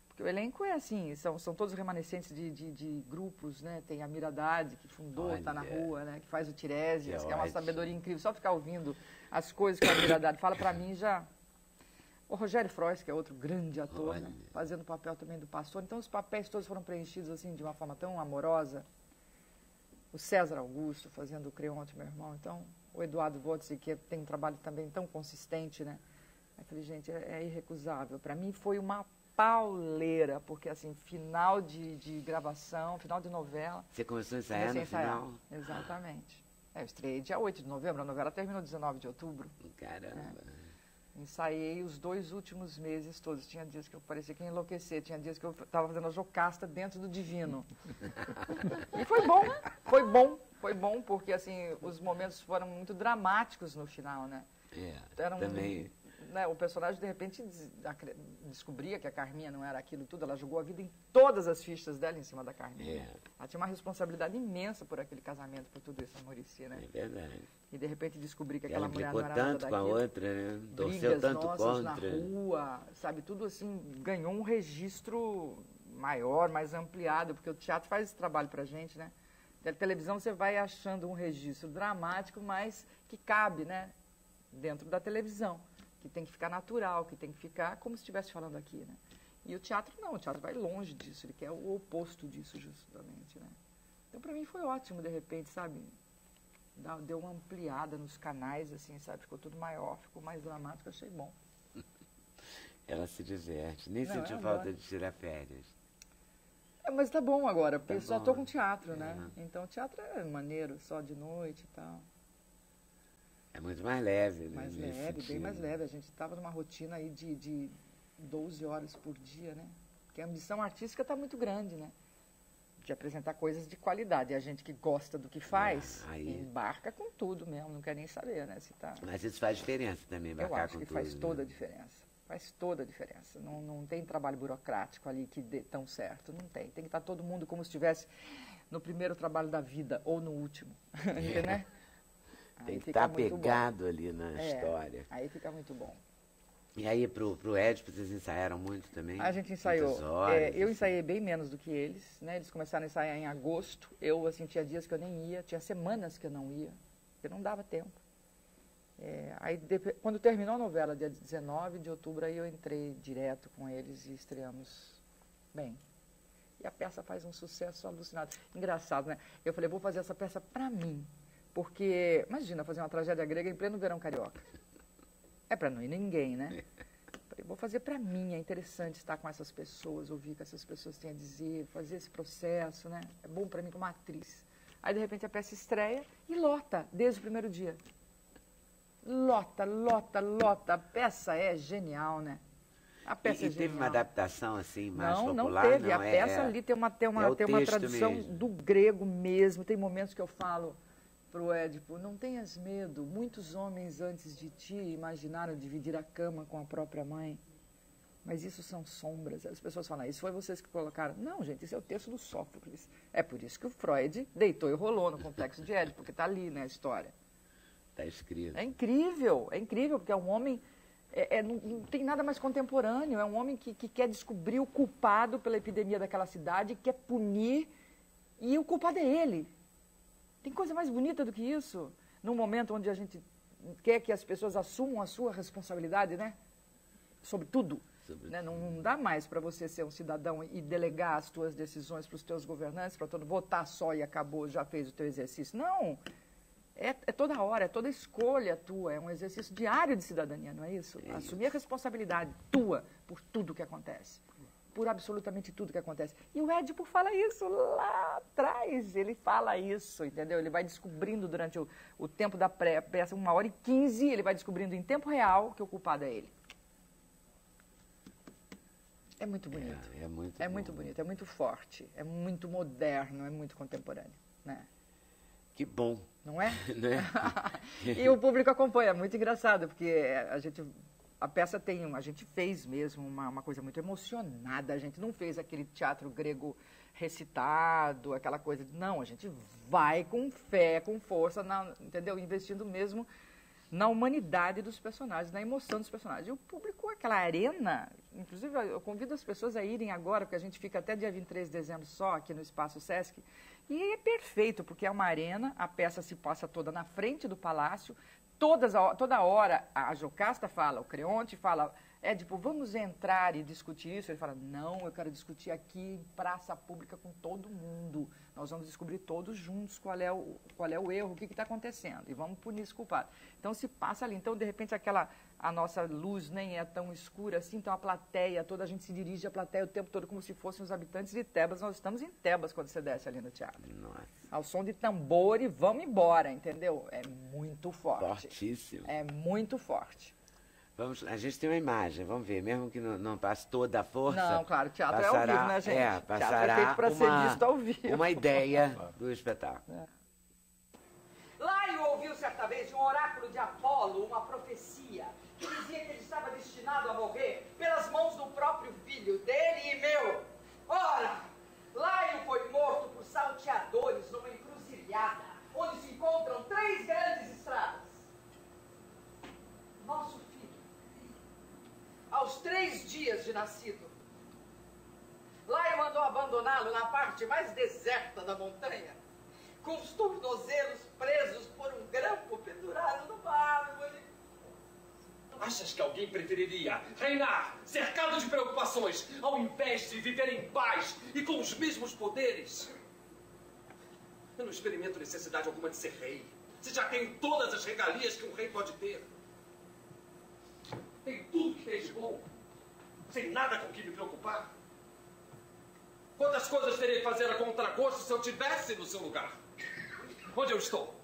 Porque o elenco é assim, são todos remanescentes de grupos, né? Tem a Miradade, que fundou, está na rua, né? Que faz o Tiresias, que é uma sabedoria incrível. Só ficar ouvindo as coisas que a Miradade fala, para mim já... O Rogério Frois, que é outro grande ator, né? Fazendo o papel também do pastor. Então, os papéis todos foram preenchidos assim de uma forma tão amorosa. O César Augusto fazendo o Creonte, meu irmão. Então, o Eduardo Votzi, que tem um trabalho também tão consistente, né? Eu falei, gente, é irrecusável. Para mim foi uma pauleira, porque assim, final de gravação, final de novela. Você começou a ensaiar no final? Exatamente. Eu estreiei dia 8 de novembro, a novela terminou 19 de outubro. Caramba! Ensaiei os 2 últimos meses todos. Tinha dias que eu parecia que ia enlouquecer, tinha dias que eu estava fazendo a Jocasta dentro do Divino. E foi bom, porque assim, os momentos foram muito dramáticos no final, né? Também... Né, o personagem, de repente, descobria que a Carminha não era aquilo tudo, ela jogou a vida em todas as fichas dela em cima da Carminha. Ela tinha uma responsabilidade imensa por aquele casamento, por tudo isso, a Muricy, né? É verdade. E de repente descobri que aquela mulher não era nada daquilo. Ela implicou tanto com a outra, né? Torceu tanto contra. Na rua, sabe? Tudo assim, ganhou um registro maior, mais ampliado, porque o teatro faz esse trabalho pra gente, né? Da televisão você vai achando um registro dramático, mas que cabe, né, dentro da televisão, que tem que ficar natural, que tem que ficar como se estivesse falando aqui, né? E o teatro não, o teatro vai longe disso, ele quer o oposto disso justamente, né? Então para mim foi ótimo, de repente, sabe, deu uma ampliada nos canais, assim, sabe, ficou tudo maior, ficou mais dramático, achei bom. Ela se diverte, nem sentiu falta de tirar férias. Mas tá bom agora, porque eu só tô com teatro, né? Então teatro é maneiro, só de noite e tal. É muito mais leve, né? Mais leve, bem mais leve. A gente estava numa rotina aí de 12 horas por dia, né? Porque a ambição artística está muito grande, né? De apresentar coisas de qualidade. E a gente que gosta do que faz, embarca com tudo mesmo, não quer nem saber, né? Se tá... Mas isso faz diferença também, embarcar com tudo. Eu acho que faz toda a diferença. Faz toda a diferença. Não tem trabalho burocrático ali que dê tão certo. Não tem. Tem que estar todo mundo como se estivesse no primeiro trabalho da vida ou no último. Né? Tem que estar pegado ali na história. Aí fica muito bom. E aí, pro Édipo, vocês ensaiaram muito também? A gente ensaiou. Eu ensaiei bem menos do que eles, né? Eles começaram a ensaiar em agosto. Eu, assim, tinha dias que eu nem ia, tinha semanas que eu não ia, porque não dava tempo. Quando terminou a novela, dia 19 de outubro, aí eu entrei direto com eles e estreamos bem. E a peça faz um sucesso alucinado. Engraçado, né? Eu falei, vou fazer essa peça pra mim. Porque, imagina, fazer uma tragédia grega em pleno verão carioca. É pra não ir ninguém, né? Falei, vou fazer pra mim, é interessante estar com essas pessoas, ouvir o que essas pessoas têm a dizer, fazer esse processo, né? É bom pra mim como atriz. Aí, de repente, a peça estreia e lota, desde o primeiro dia. Lota. A peça é genial, né? A peça é genial. Teve uma adaptação, assim, mais popular? Não teve. A peça ali tem uma tradução mesmo. do grego mesmo. Tem momentos que eu falo pro Édipo, não tenhas medo. Muitos homens antes de ti imaginaram dividir a cama com a própria mãe. Mas isso são sombras. As pessoas falam, isso foi vocês que colocaram. Não, gente, isso é o texto do Sófocles. É por isso que o Freud deitou e rolou no Complexo de Édipo, porque está ali, né, a história. Está escrito. É incrível, porque é um homem, não tem nada mais contemporâneo, é um homem que quer descobrir o culpado pela epidemia daquela cidade, quer punir, e o culpado é ele. Tem coisa mais bonita do que isso? Num momento onde a gente quer que as pessoas assumam a sua responsabilidade, né? Sobre tudo. Né? Não dá mais para você ser um cidadão e delegar as tuas decisões para os teus governantes, para todo votar só e acabou, já fez o teu exercício. Não! É toda hora, é toda escolha tua, é um exercício diário de cidadania, não é isso? Assumir a responsabilidade tua por tudo que acontece, por absolutamente tudo que acontece. E o Édipo fala isso lá atrás, ele fala isso, entendeu? Ele vai descobrindo durante o tempo da peça, 1h15, ele vai descobrindo em tempo real que o culpado é ele. É muito bonito. É muito bonito, é muito forte, é muito moderno, é muito contemporâneo, né? Que bom. Não é? Né? E o público acompanha, é muito engraçado, porque a peça a gente fez mesmo uma coisa muito emocionada, a gente não fez aquele teatro grego recitado, aquela coisa, não, a gente vai com fé, com força, entendeu? Investindo mesmo na humanidade dos personagens, na emoção dos personagens. E o público, aquela arena, inclusive eu convido as pessoas a irem agora, porque a gente fica até dia 23 de dezembro só aqui no Espaço Sesc, e é perfeito, porque é uma arena, a peça se passa toda na frente do palácio, toda hora a Jocasta fala, o Creonte fala, Édipo, vamos entrar e discutir isso? Ele fala, não, eu quero discutir aqui em praça pública com todo mundo. Nós vamos descobrir todos juntos qual é o erro, o que está acontecendo, e vamos punir esse culpado. Então se passa ali, então de repente a nossa luz nem é tão escura assim, então a plateia toda, a gente se dirige à plateia o tempo todo como se fossem os habitantes de Tebas. Nós estamos em Tebas quando você desce ali no teatro. Nossa. Ao som de tambor e vamos embora, entendeu? É muito forte. Fortíssimo. É muito forte. A gente tem uma imagem, vamos ver, mesmo que não passe toda a força. Não, claro, teatro é ao vivo, né, gente? Passará teatro é feito para ser visto ao vivo. Uma ideia do espetáculo. Laio ouviu certa vez de um oráculo de Apolo uma profecia que dizia que ele estava destinado a morrer pelas mãos do próprio filho dele e meu. Ora, Laio foi morto por salteadores numa encruzilhada, onde se encontram 3 grandes estradas. Nosso filho, aos 3 dias de nascido, Laio mandou abandoná-lo na parte mais deserta da montanha, com os tornozelos presos por um grampo pendurado numa árvore. Achas que alguém preferiria reinar cercado de preocupações ao invés de viver em paz e com os mesmos poderes? Eu não experimento necessidade alguma de ser rei. Se já tenho todas as regalias que um rei pode ter. Tenho tudo que tem de bom, sem nada com que me preocupar. Quantas coisas teria que fazer a contragosto se eu tivesse no seu lugar? Onde eu estou?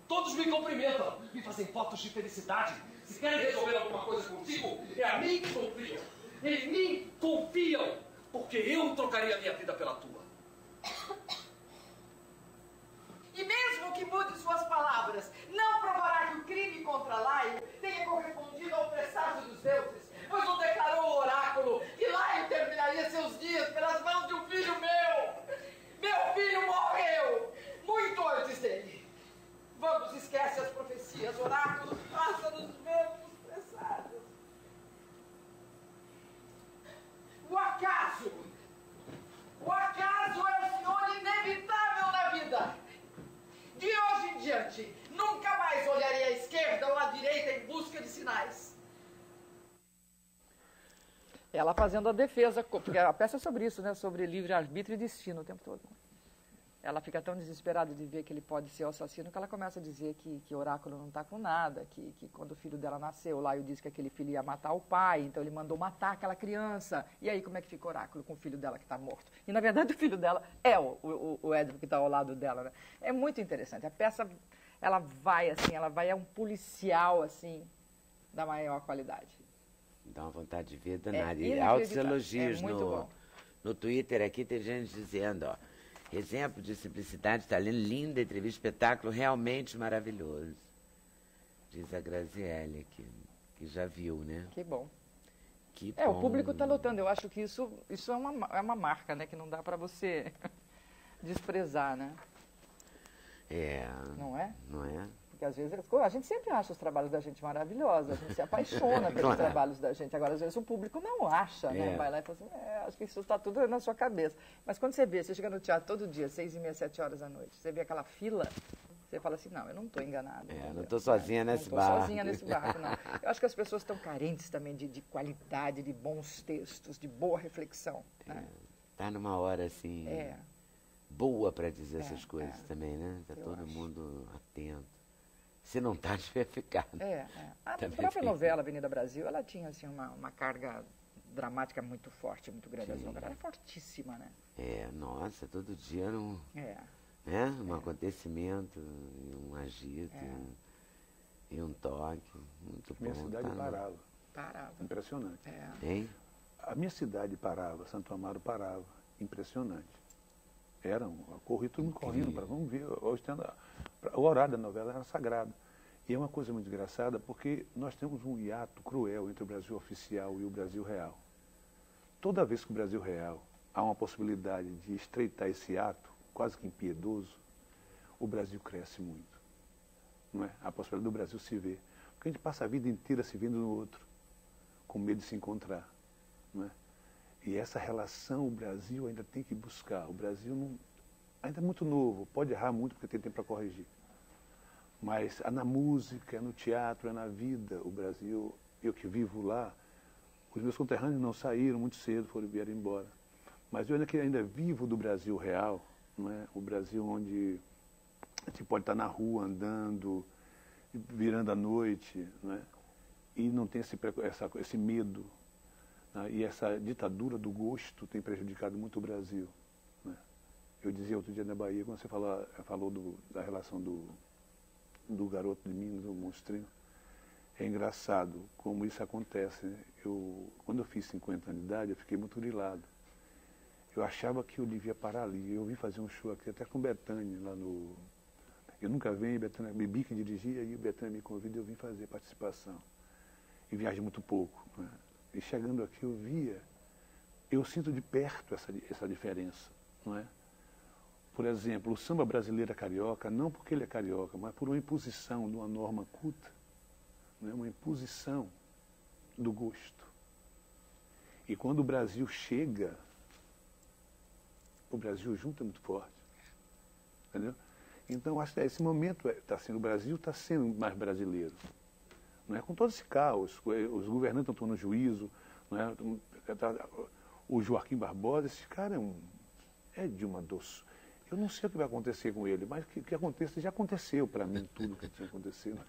Todos me cumprimentam, me fazem fotos de felicidade. Se querem resolver alguma coisa contigo, é a mim que confiam. Em mim confiam, porque eu trocaria a minha vida pela tua. E mesmo que mude suas palavras, não provará que o crime contra Laio tenha correspondido ao presságio dos deuses, pois não declarou o oráculo que Laio terminaria seus dias pelas mãos de um filho meu. Meu filho morreu muito antes dele. Vamos, esquece as profecias, oráculos, faça nos mesmos presságios. O acaso é o senhor inevitável na vida. De hoje em diante, nunca mais olharei à esquerda ou à direita em busca de sinais. Ela fazendo a defesa, porque a peça é sobre isso, né? Sobre livre-arbítrio e destino o tempo todo. Ela fica tão desesperada de ver que ele pode ser o assassino que ela começa a dizer que o oráculo não está com nada, que quando o filho dela nasceu, Laio disse que aquele filho ia matar o pai, então ele mandou matar aquela criança. E aí como é que fica o oráculo com o filho dela que está morto? E na verdade o filho dela é o Edward que está ao lado dela, né? É muito interessante. A peça, ela vai é um policial, assim, da maior qualidade. Dá uma vontade de ver danada. E inacreditável. altos elogios É muito bom. no Twitter aqui, tem gente dizendo, ó, exemplo de simplicidade, talento, linda entrevista, espetáculo realmente maravilhoso. Diz a Graziele, que já viu, né? Que bom. Que bom. O público está lotando. Eu acho que isso é uma marca, né? Que não dá para você desprezar, né? Não é? Não é? Porque às vezes a gente sempre acha os trabalhos da gente maravilhosos, a gente se apaixona pelos Claro. trabalhos da gente. Agora, às vezes, o público não acha, né? Vai lá e fala assim, acho que isso está tudo na sua cabeça. Mas quando você chega no teatro todo dia, 6h30, 7 horas da noite, você vê aquela fila, você fala assim, não, eu não estou enganado. Não estou sozinha nesse barco. Não estou sozinha nesse barco, não. Eu acho que as pessoas estão carentes também de qualidade, de bons textos, de boa reflexão. Né? Tá numa hora, assim, boa para dizer essas coisas também, né? Tá todo acho. mundo atento. Se não tá, devia ficar. A Também própria fica. novela Avenida Brasil, ela tinha assim, uma carga dramática muito forte, muito grande. As novelas era fortíssima, né? Nossa, todo dia era um, um acontecimento, um agito, e um toque. Muito Minha bom. cidade Tá parava. Impressionante. Hein? A minha cidade parava, Santo Amaro parava. Impressionante. Corri todo mundo correndo para vamos ver. Hoje o horário da novela era sagrado. E é uma coisa muito engraçada porque nós temos um hiato cruel entre o Brasil oficial e o Brasil real. Toda vez que o Brasil real há uma possibilidade de estreitar esse hiato, quase que impiedoso, o Brasil cresce muito. Não é? A possibilidade do Brasil se ver. Porque a gente passa a vida inteira se vendo no outro, com medo de se encontrar. Não é? E essa relação o Brasil ainda tem que buscar. O Brasil ainda é muito novo, pode errar muito porque tem tempo para corrigir. Mas na música, no teatro, na vida, o Brasil, eu que vivo lá, os meus conterrâneos não saíram muito cedo, vieram embora. Mas eu ainda vivo do Brasil real, não é? O Brasil onde a gente pode estar na rua andando, virando à noite, não é? E não tem esse medo. E essa ditadura do gosto tem prejudicado muito o Brasil. Né? Eu dizia outro dia na Bahia, quando você falou da relação do garoto de Minas, do monstrinho, é engraçado como isso acontece. Né? Quando eu fiz 50 anos de idade, eu fiquei muito grilado. Eu achava que eu devia parar ali. Eu vim fazer um show aqui até com Bethânia, lá no... Eu nunca venho, Bethânia, Bibi que dirigia, e o Bethânia me convida e eu vim fazer participação. E viajo muito pouco, né? E chegando aqui eu sinto de perto essa diferença, não é? Por exemplo, o samba brasileiro é carioca, não porque ele é carioca, mas por uma imposição de uma norma culta, não é? Uma imposição do gosto. E quando o Brasil chega, o Brasil junta muito forte, entendeu? Então, acho que esse momento o Brasil está sendo mais brasileiro. Não é? Com todo esse caos, os governantes estão tomando juízo, não é? O Joaquim Barbosa, esse cara é de uma doce. Eu não sei o que vai acontecer com ele, mas o que aconteça já aconteceu para mim tudo que tinha acontecido.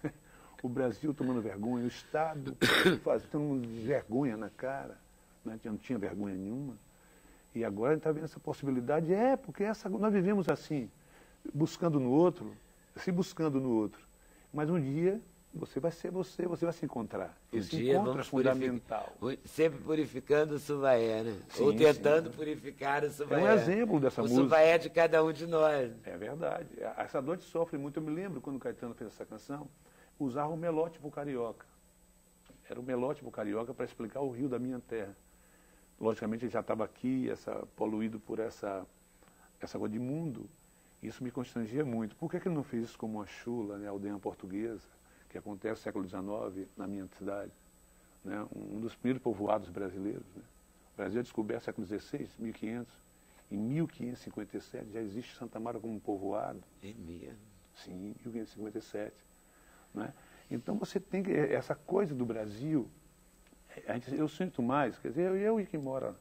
O Brasil tomando vergonha, o Estado fazendo vergonha na cara, né? Não tinha vergonha nenhuma. E agora a gente está vendo essa possibilidade, porque nós vivemos assim, buscando no outro, se buscando no outro. Mas um dia você vai ser você vai se encontrar. Esse encontro é fundamental. Sempre purificando o Suvaé, né? Sim, ou tentando purificar o Suvaé. É um exemplo dessa música. O Suvaé é de cada um de nós. É verdade. Essa dor sofre muito. Eu me lembro quando o Caetano fez essa canção, usava o melótipo carioca. Era o melótipo carioca para explicar o rio da minha terra. Logicamente, ele já estava aqui, poluído por essa coisa de mundo. Isso me constrangia muito. Por que ele não fez isso como a Chula, né, a aldeia portuguesa, que acontece no século XIX, na minha cidade? Né, um dos primeiros povoados brasileiros. Né? O Brasil é descoberto no século XVI, 1500. Em 1557 já existe Santa Marta como um povoado. É mesmo? Sim, 1557. Né? Então, você tem essa coisa do Brasil... Eu sinto mais, quer dizer, eu que moro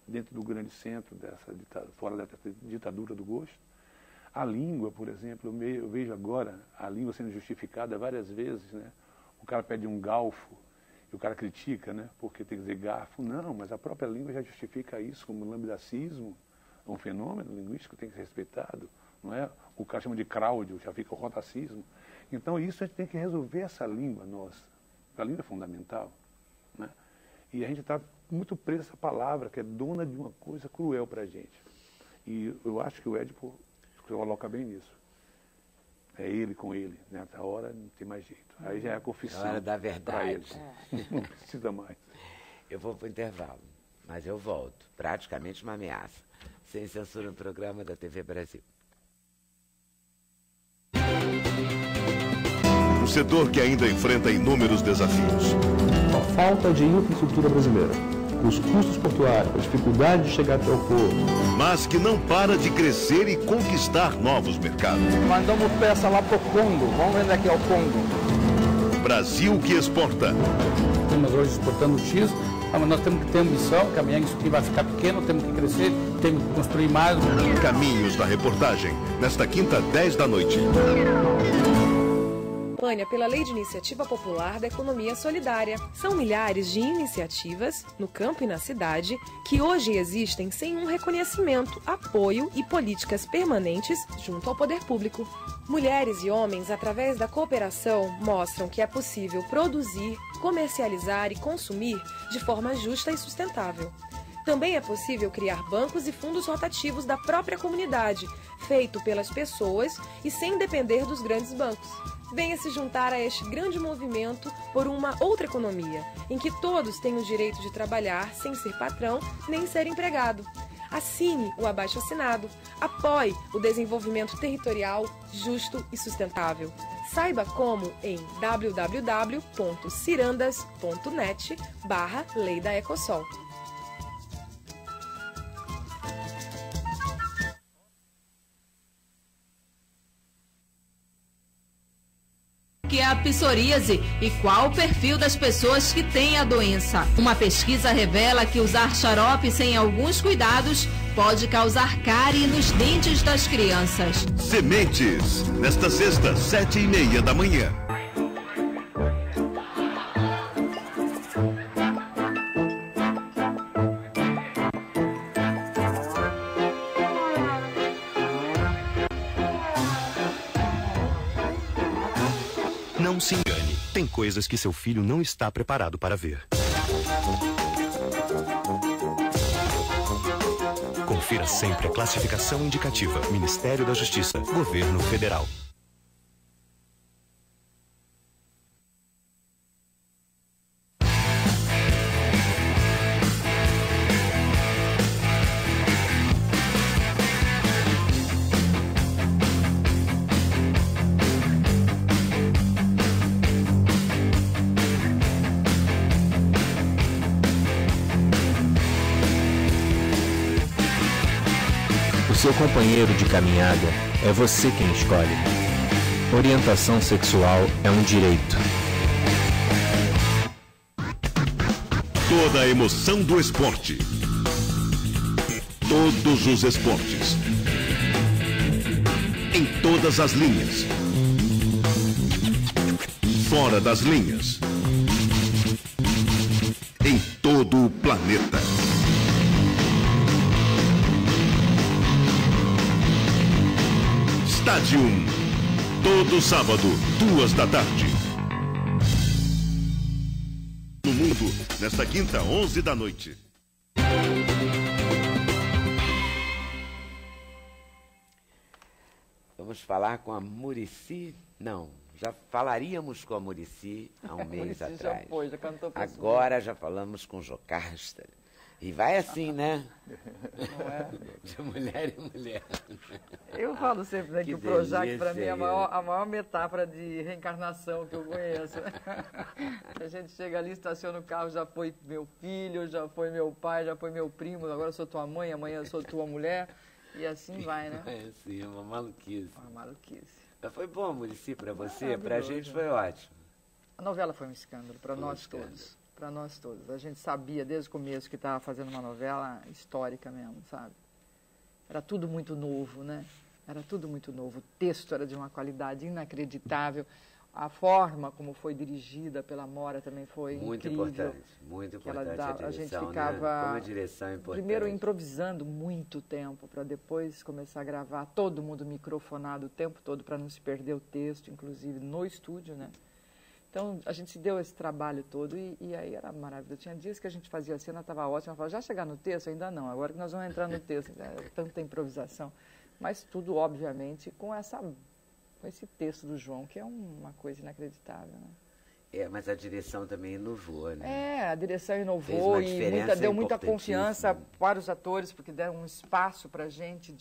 dentro do grande centro, fora dessa ditadura do gosto, a língua, por exemplo, eu vejo agora a língua sendo justificada várias vezes, né? O cara pede um galfo e o cara critica, né? Porque tem que dizer garfo. Não, mas a própria língua já justifica isso como lambidacismo, é um fenômeno linguístico que tem que ser respeitado, não é? O cara chama de Cláudio, já fica o rotacismo. Então isso a gente tem que resolver essa língua nossa, a língua é fundamental. Né? E a gente está muito preso a essa palavra, que é dona de uma coisa cruel para a gente. E eu acho que o Édipo coloca bem nisso. É ele com ele. Nessa hora não tem mais jeito. Aí já é a confissão. É a hora da verdade. Não precisa mais. Eu vou para o intervalo, mas eu volto. Praticamente uma ameaça. Sem censura no programa da TV Brasil. Um setor que ainda enfrenta inúmeros desafios. A falta de infraestrutura brasileira, os custos portuários, a dificuldade de chegar até o porto. Mas que não para de crescer e conquistar novos mercados. Mandamos peça lá para o Congo, vamos vender aqui ao Congo. Brasil que exporta. Estamos hoje exportando X, mas nós temos que ter ambição, caminhar isso aqui vai ficar pequeno, temos que crescer, temos que construir mais. Caminhos da reportagem, nesta quinta, 10 da noite. Campanha pela Lei de Iniciativa Popular da Economia Solidária. São milhares de iniciativas, no campo e na cidade, que hoje existem sem um reconhecimento, apoio e políticas permanentes junto ao poder público. Mulheres e homens, através da cooperação, mostram que é possível produzir, comercializar e consumir de forma justa e sustentável. Também é possível criar bancos e fundos rotativos da própria comunidade, feito pelas pessoas e sem depender dos grandes bancos. Venha se juntar a este grande movimento por uma outra economia, em que todos têm o direito de trabalhar sem ser patrão nem ser empregado. Assine o abaixo-assinado. Apoie o desenvolvimento territorial justo e sustentável. Saiba como em www.cirandas.net/Lei da Ecosol. Que é a psoríase e qual o perfil das pessoas que têm a doença. Uma pesquisa revela que usar xarope sem alguns cuidados pode causar cárie nos dentes das crianças. Sementes, nesta sexta, 7h30 da manhã. Não se engane, tem coisas que seu filho não está preparado para ver. Confira sempre a classificação indicativa. Ministério da Justiça, Governo Federal. seu companheiro de caminhada é você quem escolhe. Orientação sexual é um direito. Toda a emoção do esporte. Todos os esportes. Em todas as linhas. Fora das linhas. Em todo o planeta. Estádio 1. Todo sábado, 14h. No mundo, nesta quinta, 11h. Vamos falar com a Muricy? Não, já falaríamos com a Muricy há um mês atrás. Já foi, já cantou pra Agora já falamos com Jocasta. E vai assim, né? Não é? De mulher em mulher. Eu falo sempre, né, que o Projac, para mim, é a maior metáfora de reencarnação que eu conheço. A gente chega ali, estaciona o carro, já foi meu filho, já foi meu pai, já foi meu primo, agora eu sou tua mãe, amanhã eu sou tua mulher, e assim vai, né? É assim, é uma maluquice. Uma maluquice. Mas foi bom, Muricy, para você? Para a gente foi ótimo. A novela foi um escândalo, para nós todos. Para nós todos. A gente sabia desde o começo que estava fazendo uma novela histórica mesmo, sabe? Era tudo muito novo, né? Era tudo muito novo. O texto era de uma qualidade inacreditável. A forma como foi dirigida pela Mora também foi muito incrível. Muito importante a gente ficava, né? Como a direção é importante. Primeiro improvisando muito tempo, para depois começar a gravar, todo mundo microfonado o tempo todo para não se perder o texto, inclusive no estúdio, né? Então, a gente se deu esse trabalho todo e aí era maravilhoso. Tinha dias que a gente fazia a cena, estava ótima. Eu falava, já chegar no texto? Ainda não, agora que nós vamos entrar no texto. Tanta improvisação. Mas tudo, obviamente, com esse texto do João, que é uma coisa inacreditável, né? É, mas a direção também inovou, né? É, a direção inovou e deu muita confiança para os atores, porque deram um espaço para a gente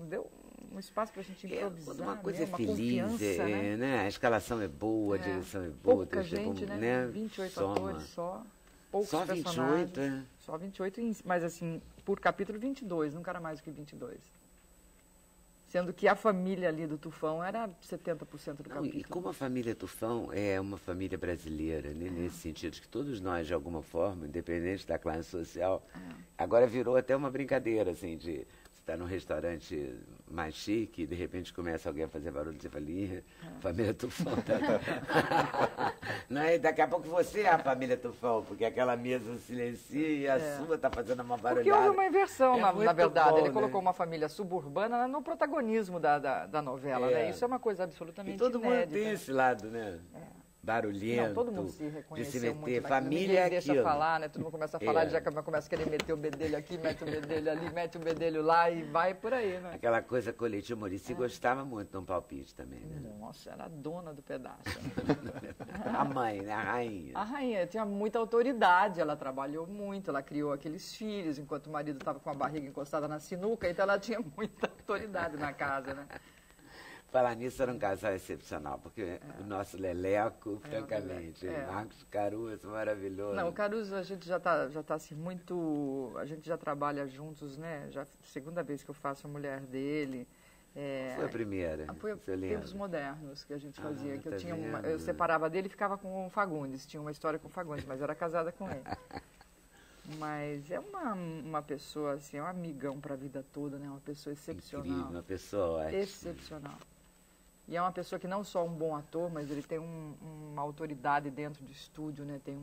deu um espaço para a gente improvisar. Uma coisa mesmo, feliz, né? A escalação é boa, a direção é boa. Pouca gente, né? 28 atores só. Poucos só 28, personagens. Só 28, mas assim, por capítulo 22, nunca era mais do que 22. Sendo que a família ali do Tufão era 70% do capítulo. E como a família Tufão é uma família brasileira, né? Nesse sentido, que todos nós, de alguma forma, independente da classe social, agora virou até uma brincadeira, assim, de está num restaurante mais chique e de repente começa alguém a fazer barulho de família, família Tufão. Não é? Daqui a pouco você é a família Tufão, porque aquela mesa silencia e a sua está fazendo uma barulhada. Porque houve uma inversão, na verdade. Bom, ele colocou uma família suburbana no protagonismo da novela, né? Isso é uma coisa absolutamente inédita. E todo mundo tem né? esse lado, né? Não, Barulhento, todo mundo se reconheceu de se meter, muito família é aquilo. Deixa falar, né? Todo mundo começa a falar, já começa a querer meter o bedelho aqui, mete o bedelho ali, mete o bedelho lá e vai por aí, né? Aquela coisa coletiva. Muricy gostava muito de um palpite também, né? Nossa, era a dona do pedaço. A mãe, né? A rainha. A rainha tinha muita autoridade, ela trabalhou muito, ela criou aqueles filhos, enquanto o marido estava com a barriga encostada na sinuca, então ela tinha muita autoridade na casa, né? Falar nisso, era um casal excepcional, porque o nosso Leleco, francamente, Marcos Caruso, maravilhoso. Não, o Caruso, a gente já tá assim, muito... A gente já trabalha juntos, né? Já segunda vez que eu faço a mulher dele. Foi a primeira, foi Tempos Modernos que a gente fazia, que eu separava dele e ficava com o Fagundes, tinha uma história com o Fagundes, mas eu era casada com ele. Mas é uma pessoa, assim, é um amigão para a vida toda, né? Uma pessoa excepcional. Incrível, uma pessoa ótima. Excepcional. E é uma pessoa que não só um bom ator, mas ele tem uma autoridade dentro do estúdio, né? Tem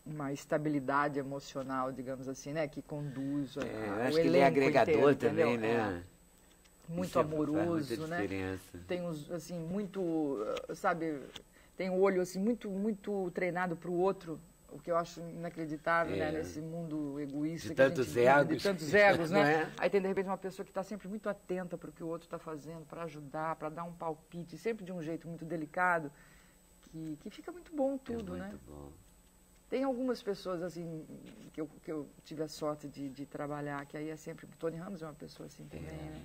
uma estabilidade emocional, digamos assim, né? Que conduz o elenco que ele é agregador inteiro, também, né? Muito amoroso, né? Tem assim, muito, sabe, tem um olho assim, muito treinado para o outro, o que eu acho inacreditável, né? Nesse mundo egoísta de tantos egos. De tantos egos, né? Aí tem, de repente, uma pessoa que está sempre muito atenta para o que o outro está fazendo, para ajudar, para dar um palpite, sempre de um jeito muito delicado, que fica muito bom tudo, né? Muito bom. Tem algumas pessoas, assim, que eu tive a sorte de trabalhar, que aí é sempre... O Tony Ramos é uma pessoa assim também, né?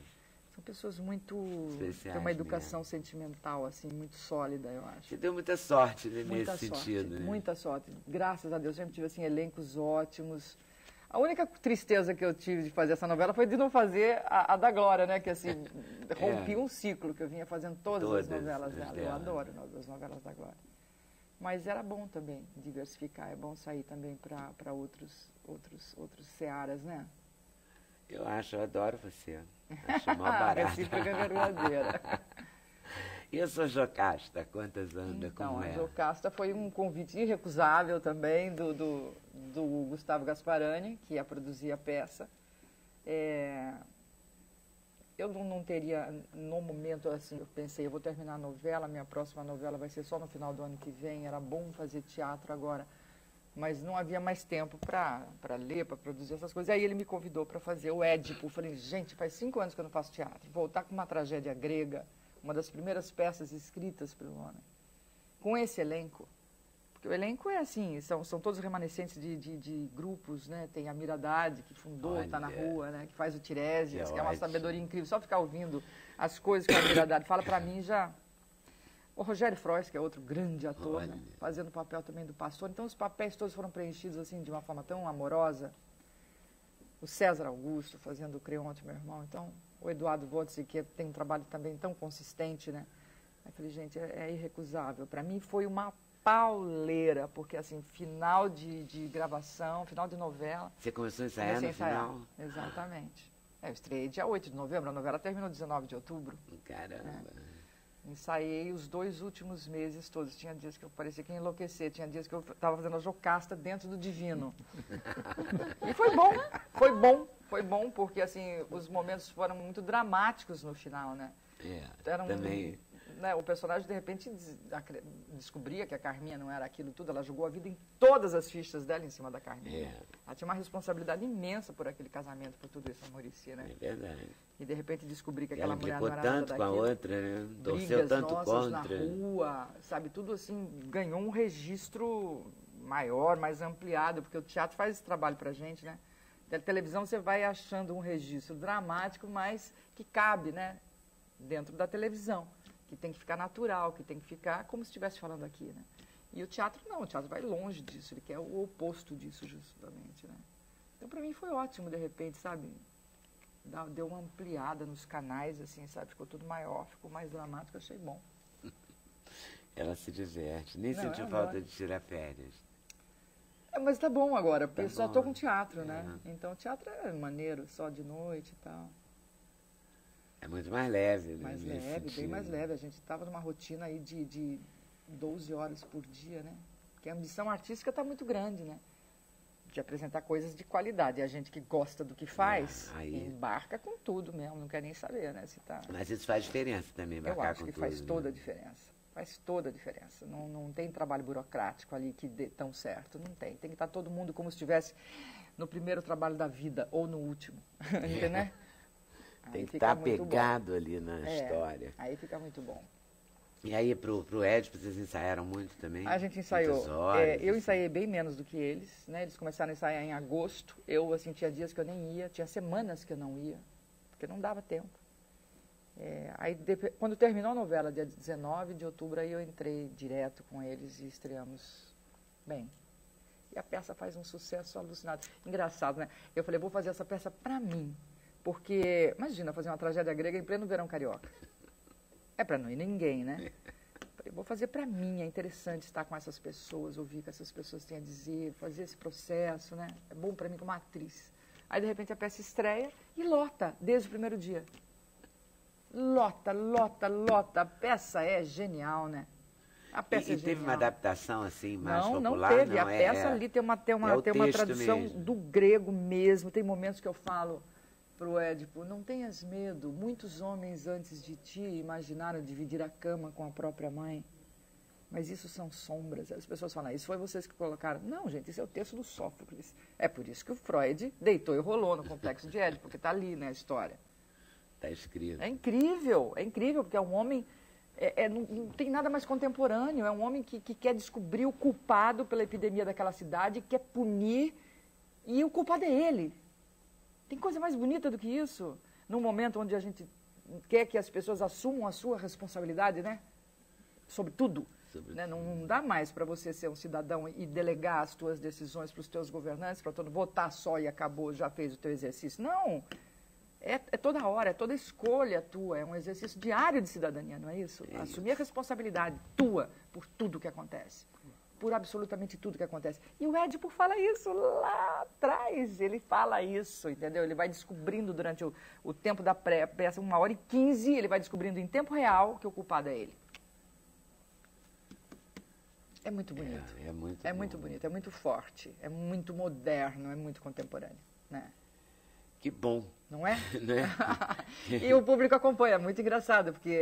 São pessoas muito... especiais, tem uma educação sentimental, assim, muito sólida, eu acho. Você deu muita sorte, né, nesse sentido, né? Muita sorte. Graças a Deus, sempre tive, assim, elencos ótimos, A única tristeza que eu tive de fazer essa novela foi de não fazer a da Glória, né? Que assim, rompi um ciclo que eu vinha fazendo todas as novelas dela. Eu adoro as novelas da Glória. Mas era bom também diversificar, é bom sair também para outros searas, né? Eu adoro você. Acho mó barato. Recíproca verdadeira. E eu sou Jocasta, quantas anda, então, como é? A Jocasta foi um convite irrecusável também do Gustavo Gasparani, que ia produzir a peça. Eu não teria, no momento, assim, eu pensei, eu vou terminar a novela, minha próxima novela vai ser só no final do ano que vem, era bom fazer teatro agora, mas não havia mais tempo para ler, para produzir essas coisas. Aí ele me convidou para fazer o Édipo. Eu falei, gente, faz 5 anos que eu não faço teatro, voltar com uma tragédia grega, uma das primeiras peças escritas pelo homem, com esse elenco, porque o elenco é assim, são todos remanescentes de grupos, né? Tem a Mira Haddad, que fundou, está na rua, né? Que faz o Tiresias, que é uma sabedoria incrível, só ficar ouvindo as coisas que a Mira Haddad fala, para mim já... O Rogério Frois, que é outro grande ator, né? Fazendo o papel também do pastor, então os papéis todos foram preenchidos assim, de uma forma tão amorosa. O César Augusto fazendo o Creonte, meu irmão, então... O Eduardo Votsi, que tem um trabalho também tão consistente, né? Eu falei, gente, é irrecusável. Para mim foi uma pauleira, porque assim, final de gravação, final de novela... Você começou a ensaiar no final? Exatamente. Eu estreiei dia 8 de novembro, a novela terminou 19 de outubro. Caramba! Ensaiei os 2 últimos meses todos. Tinha dias que eu parecia que ia enlouquecer, tinha dias que eu estava fazendo a Jocasta dentro do Divino. E foi bom, porque assim, os momentos foram muito dramáticos no final, né? Também... Né, o personagem, de repente, descobria que a Carminha não era aquilo tudo, ela jogou a vida em todas as fichas dela em cima da Carminha. Ela tinha uma responsabilidade imensa por aquele casamento, por tudo isso, a Mauricia, né? É verdade. E, de repente, descobrir que aquela mulher não era nada daquilo. Ela implicou tanto com a outra, né? Torceu tanto contra. Na rua, sabe? Tudo assim, ganhou um registro maior, mais ampliado, porque o teatro faz esse trabalho pra gente, né? Da televisão você vai achando um registro dramático, mas que cabe, né? Dentro da televisão, que tem que ficar natural, que tem que ficar como se estivesse falando aqui, né? E o teatro não, o teatro vai longe disso, ele quer o oposto disso justamente, né? Então para mim foi ótimo, de repente, sabe? Deu uma ampliada nos canais, assim, sabe? Ficou tudo maior, ficou mais dramático, achei bom. Ela se diverte, nem sentiu falta de tirar férias. Mas tá bom agora, porque eu só tô com teatro, né? Então teatro é maneiro, só de noite e tal. É muito mais leve, né? Mais leve, bem mais leve. A gente estava numa rotina aí de 12 horas por dia, né? Porque a ambição artística está muito grande, né? De apresentar coisas de qualidade. E a gente que gosta do que faz, embarca com tudo mesmo, não quer nem saber, né? Se tá... Mas isso faz diferença também, embarcar com tudo. Eu acho que faz toda a diferença. Faz toda a diferença. Não tem trabalho burocrático ali que dê tão certo. Não tem. Tem que estar todo mundo como se estivesse no primeiro trabalho da vida ou no último. Entendeu? Tem que estar pegado ali na história. Aí fica muito bom. E aí, pro Édipo, vocês ensaiaram muito também? A gente ensaiou. Eu ensaiei bem menos do que eles, né? Eles começaram a ensaiar em agosto. Eu, assim, tinha dias que eu nem ia, tinha semanas que eu não ia, porque não dava tempo. Aí, quando terminou a novela, dia 19 de outubro, aí eu entrei direto com eles e estreamos bem. E a peça faz um sucesso alucinado. Engraçado, né? Eu falei, vou fazer essa peça pra mim. Porque, imagina, fazer uma tragédia grega em pleno verão carioca. É para não ir ninguém, né? Eu vou fazer para mim, é interessante estar com essas pessoas, ouvir o que essas pessoas têm a dizer, fazer esse processo, né? É bom para mim como atriz. Aí, de repente, a peça estreia e lota, desde o primeiro dia. Lota. A peça é genial, né? A peça é genial. Teve uma adaptação, assim, mais popular? Não teve. A peça ali tem uma tradução mesmo. Do grego mesmo. Tem momentos que eu falo... Pro Édipo, não tenhas medo, muitos homens antes de ti imaginaram dividir a cama com a própria mãe, mas isso são sombras. As pessoas falam, isso foi vocês que colocaram. Não, gente, esse é o texto do Sófocles. É por isso que o Freud deitou e rolou no Complexo de Édipo, porque está ali, né, a história. Está escrito. É incrível, porque é um homem, não tem nada mais contemporâneo, é um homem que quer descobrir o culpado pela epidemia daquela cidade, quer punir, e o culpado é ele. Tem coisa mais bonita do que isso? Num momento onde a gente quer que as pessoas assumam a sua responsabilidade, né? Sobre tudo. Né? Não dá mais para você ser um cidadão e delegar as tuas decisões para os teus governantes, para todo votar só e acabou, já fez o teu exercício. Não! É toda hora, é toda escolha tua, é um exercício diário de cidadania, não é isso? Assumir a responsabilidade tua por tudo que acontece, por absolutamente tudo que acontece. E o Édipo fala isso lá atrás, ele fala isso, entendeu? Ele vai descobrindo durante o tempo da peça, 1h15, ele vai descobrindo em tempo real que o culpado é ele. É muito bonito. É muito bonito, é muito forte, é muito moderno, é muito contemporâneo, né? Que bom. Não é? Não é? E o público acompanha, é muito engraçado, porque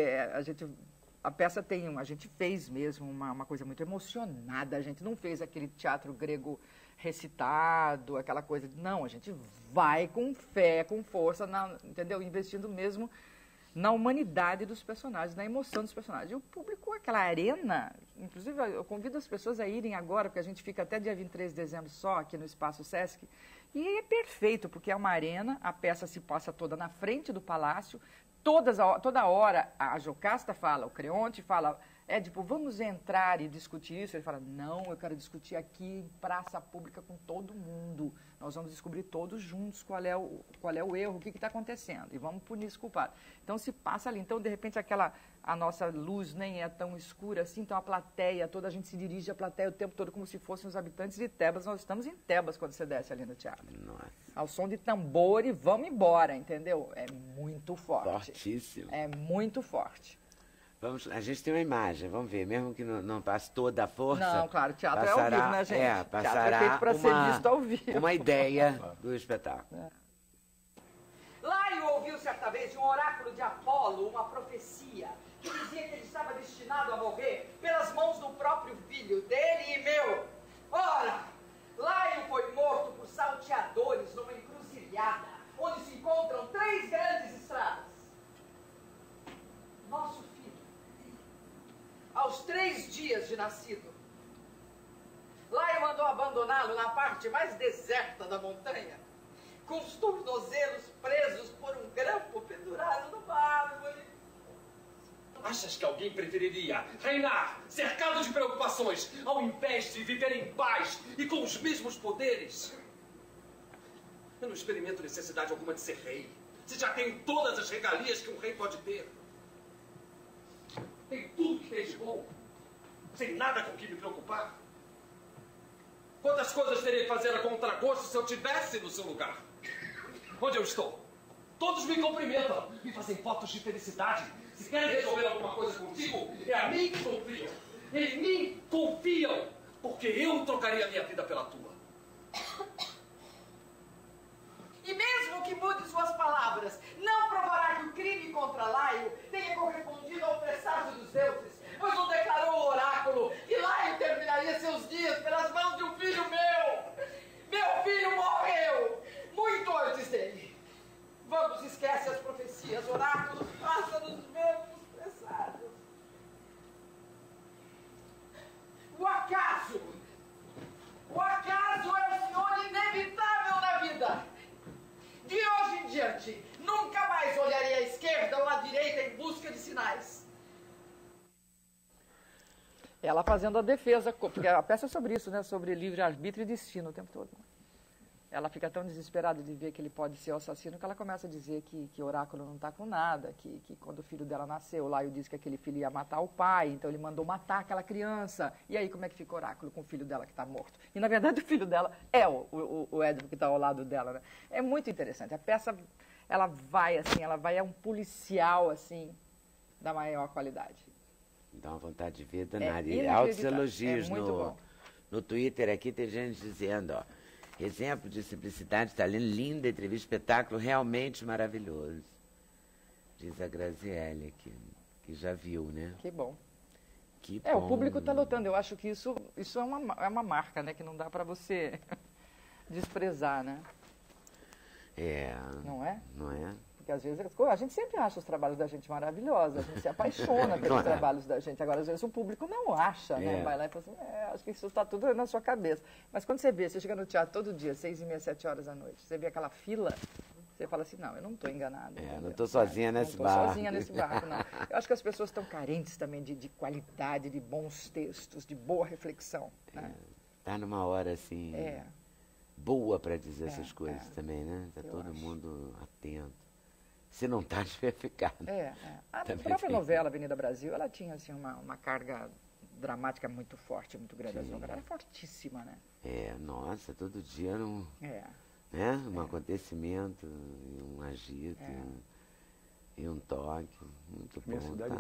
a peça a gente fez mesmo uma coisa muito emocionada, a gente não fez aquele teatro grego recitado, aquela coisa, não, a gente vai com fé, com força, entendeu? Investindo mesmo na humanidade dos personagens, na emoção dos personagens. E o público, aquela arena, inclusive eu convido as pessoas a irem agora, porque a gente fica até dia 23 de dezembro só aqui no Espaço Sesc, e é perfeito, porque é uma arena, a peça se passa toda na frente do palácio, toda hora a Jocasta fala, o Creonte fala, Édipo, vamos entrar e discutir isso? Ele fala, não, eu quero discutir aqui em praça pública com todo mundo. Nós vamos descobrir todos juntos qual é o erro, o que está acontecendo, e vamos punir esse culpado. Então se passa ali, então de repente a nossa luz nem é tão escura assim, então a plateia toda, a gente se dirige à plateia o tempo todo como se fossem os habitantes de Tebas. Nós estamos em Tebas quando você desce ali no teatro. Nossa. Ao som de tambor e vamos embora, entendeu? É muito forte. Fortíssimo. É muito forte. A gente tem uma imagem, vamos ver, mesmo que não passe toda a força. Não, claro, teatro é ao vivo, né, gente? Passará teatro é feito para ser visto ao vivo. Uma ideia do espetáculo. Laio ouviu certa vez de um oráculo de Apolo, uma profecia, que dizia que ele estava destinado a morrer pelas mãos do próprio filho dele e meu. Ora, Laio foi morto por salteadores numa encruzilhada, onde se encontram 3 grandes estradas. Nosso filho, aos 3 dias de nascido, Laio mandou abandoná-lo na parte mais deserta da montanha, com os tornozelos presos por um grampo pendurado numa árvore. Achas que alguém preferiria reinar cercado de preocupações ao invés de viver em paz e com os mesmos poderes? Eu não experimento necessidade alguma de ser rei. Se já tenho todas as regalias que um rei pode ter. Tenho tudo que tem de bom, sem nada com que me preocupar. Quantas coisas teria que fazer a contragosto se eu tivesse no seu lugar? Onde eu estou? Todos me cumprimentam, me fazem fotos de felicidade. Se querem resolver alguma coisa contigo, é a mim que confiam. Em mim confiam, porque eu trocaria a minha vida pela tua. E mesmo que mude suas palavras, não provará que o crime contra Laio tenha correspondido ao presságio dos deuses, pois não declarou o oráculo que Laio terminaria seus dias pelas mãos de um filho meu. Meu filho morreu muito antes dele. Vamos, esquece as profecias, oráculos, faça nos mesmos presságios. O acaso é o senhor inevitável na vida. De hoje em diante, nunca mais olharei à esquerda ou à direita em busca de sinais. Ela fazendo a defesa, porque a peça é sobre isso, né? Sobre livre-arbítrio e destino o tempo todo. Ela fica tão desesperada de ver que ele pode ser o assassino que ela começa a dizer que o oráculo não está com nada, que quando o filho dela nasceu, Laio disse que aquele filho ia matar o pai, então ele mandou matar aquela criança. E aí como é que fica o oráculo com o filho dela que está morto? E na verdade o filho dela é o Édipo que está ao lado dela, né? É muito interessante. A peça, ela vai é um policial assim da maior qualidade. Dá uma vontade de ver danada. E altos elogios no Twitter aqui, tem gente dizendo, ó, exemplo de simplicidade, talento, linda entrevista, espetáculo realmente maravilhoso. Diz a Graziele aqui, que já viu, né? Que bom. Que bom. O público está lotando. Eu acho que isso é uma marca, né? Que não dá para você desprezar, né? Não é? Não é? Porque às vezes a gente sempre acha os trabalhos da gente maravilhosos, a gente se apaixona pelos trabalhos da gente. Agora, às vezes, o público não acha, né? Vai lá e fala assim, acho que isso está tudo na sua cabeça. Mas quando você chega no teatro todo dia, 6h30, 7 horas da noite, você vê aquela fila, Você fala assim, não, eu não estou enganado. Não estou sozinha nesse barco. Não estou sozinha nesse barco, não. Eu acho que as pessoas estão carentes também de qualidade, de bons textos, de boa reflexão. Né? Tá numa hora, assim, boa para dizer essas coisas também, né? Está todo mundo atento. Se não está, vai ficar. A própria novela Avenida Brasil, ela tinha, assim, uma carga dramática muito forte, muito grande. A novela era fortíssima, né? Nossa, todo dia era um acontecimento, um agito, e um toque, muito bom. Minha cidade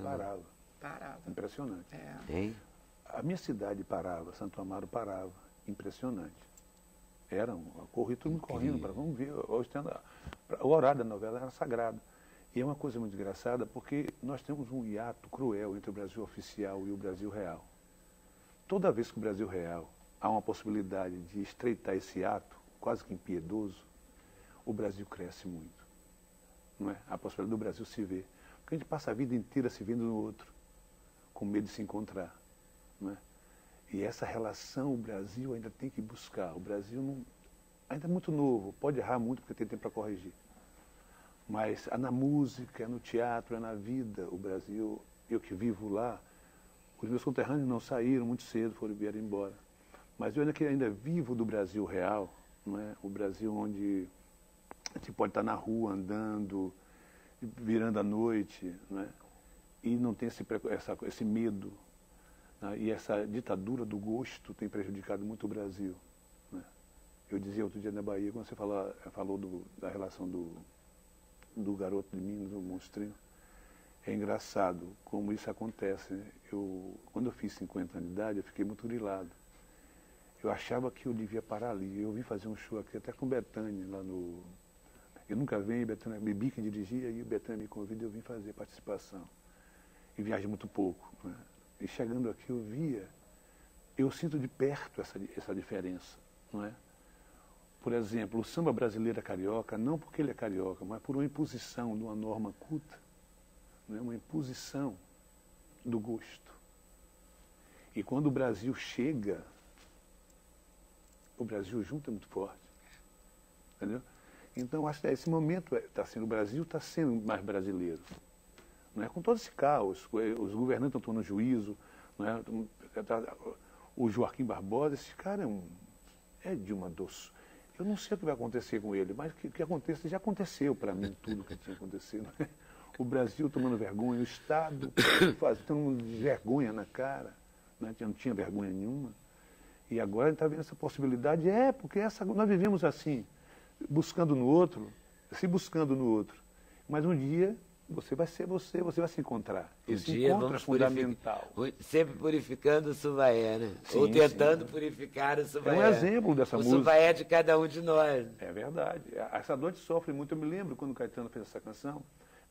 parava. Impressionante. Hein? A minha cidade parava, Santo Amaro parava, impressionante. Corria todo mundo correndo, vamos ver, o horário da novela era sagrado. E é uma coisa muito engraçada, porque nós temos um hiato cruel entre o Brasil oficial e o Brasil real. Toda vez que o Brasil real há uma possibilidade de estreitar esse ato, quase que impiedoso, o Brasil cresce muito. Não é? A possibilidade do Brasil se ver. Porque a gente passa a vida inteira se vendo no outro, com medo de se encontrar. Não é? E essa relação o Brasil ainda tem que buscar. O Brasil ainda é muito novo, pode errar muito porque tem tempo para corrigir. Mas na música, no teatro, na vida, o Brasil, eu que vivo lá, os meus conterrâneos não saíram muito cedo, vieram embora. Mas eu ainda vivo do Brasil real, não é? O Brasil onde a gente pode estar na rua andando, virando à noite, não é? E não tem esse medo. Né? E essa ditadura do gosto tem prejudicado muito o Brasil. Né? Eu dizia outro dia na Bahia, quando você falou da relação do garoto de Minas, do monstrinho, é engraçado como isso acontece. Né? Quando eu fiz 50 anos de idade, eu fiquei muito grilado. Eu achava que eu devia parar ali. Eu vim fazer um show aqui até com o Betânia, lá no... Eu nunca venho, Betânia, Bibi que dirigia, e o Betânia me convida, eu vim fazer participação. E viajo muito pouco. Né? E chegando aqui eu sinto de perto essa diferença. Não é? Por exemplo, o samba brasileiro é carioca, não porque ele é carioca, mas por uma imposição de uma norma culta, né? Uma imposição do gosto. E quando o Brasil chega, o Brasil junto é muito forte. Entendeu? Então, acho que esse momento o Brasil está sendo mais brasileiro. Não é? Com todo esse caos, os governantes estão tomando juízo, não é? O Joaquim Barbosa, esse cara é de uma doce. Eu não sei o que vai acontecer com ele, mas o que acontece já aconteceu para mim, tudo que tinha acontecido. Né? O Brasil tomando vergonha, o Estado tendo vergonha na cara, né? Não tinha vergonha nenhuma. E agora a gente está vendo essa possibilidade, porque nós vivemos assim, buscando no outro, se buscando no outro. Mas um dia você vai ser você vai se encontrar. Esse encontro é fundamental. Sempre purificando o Suvaé, né? Sim, ou tentando purificar o Suvaé. É um exemplo dessa música. O Suvaé é de cada um de nós. É verdade. Essa noite sofre muito. Eu me lembro quando o Caetano fez essa canção,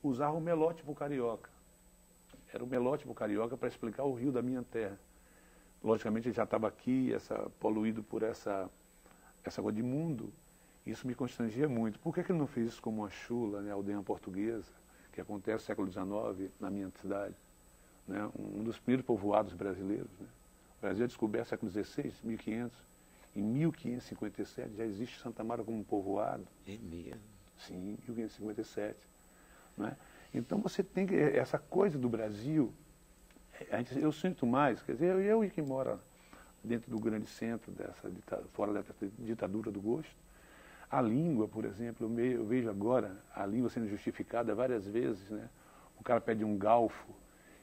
usava o melótipo carioca. Era o melótipo carioca para explicar o rio da minha terra. Logicamente, ele já estava aqui, poluído por essa coisa de mundo. Isso me constrangia muito. Por que ele não fez isso como uma chula, né, aldeia portuguesa, que acontece no século XIX, na minha cidade? Né, um dos primeiros povoados brasileiros. Né? O Brasil é descoberto no século XVI, 1500. Em 1557 já existe Santa Amaro como um povoado. É mesmo? Sim, 1557. Né? Então você tem que... Essa coisa do Brasil... Eu sinto mais, quer dizer, eu que moro dentro do grande centro, fora dessa ditadura do gosto, a língua, por exemplo, eu vejo agora a língua sendo justificada várias vezes, né? O cara pede um galfo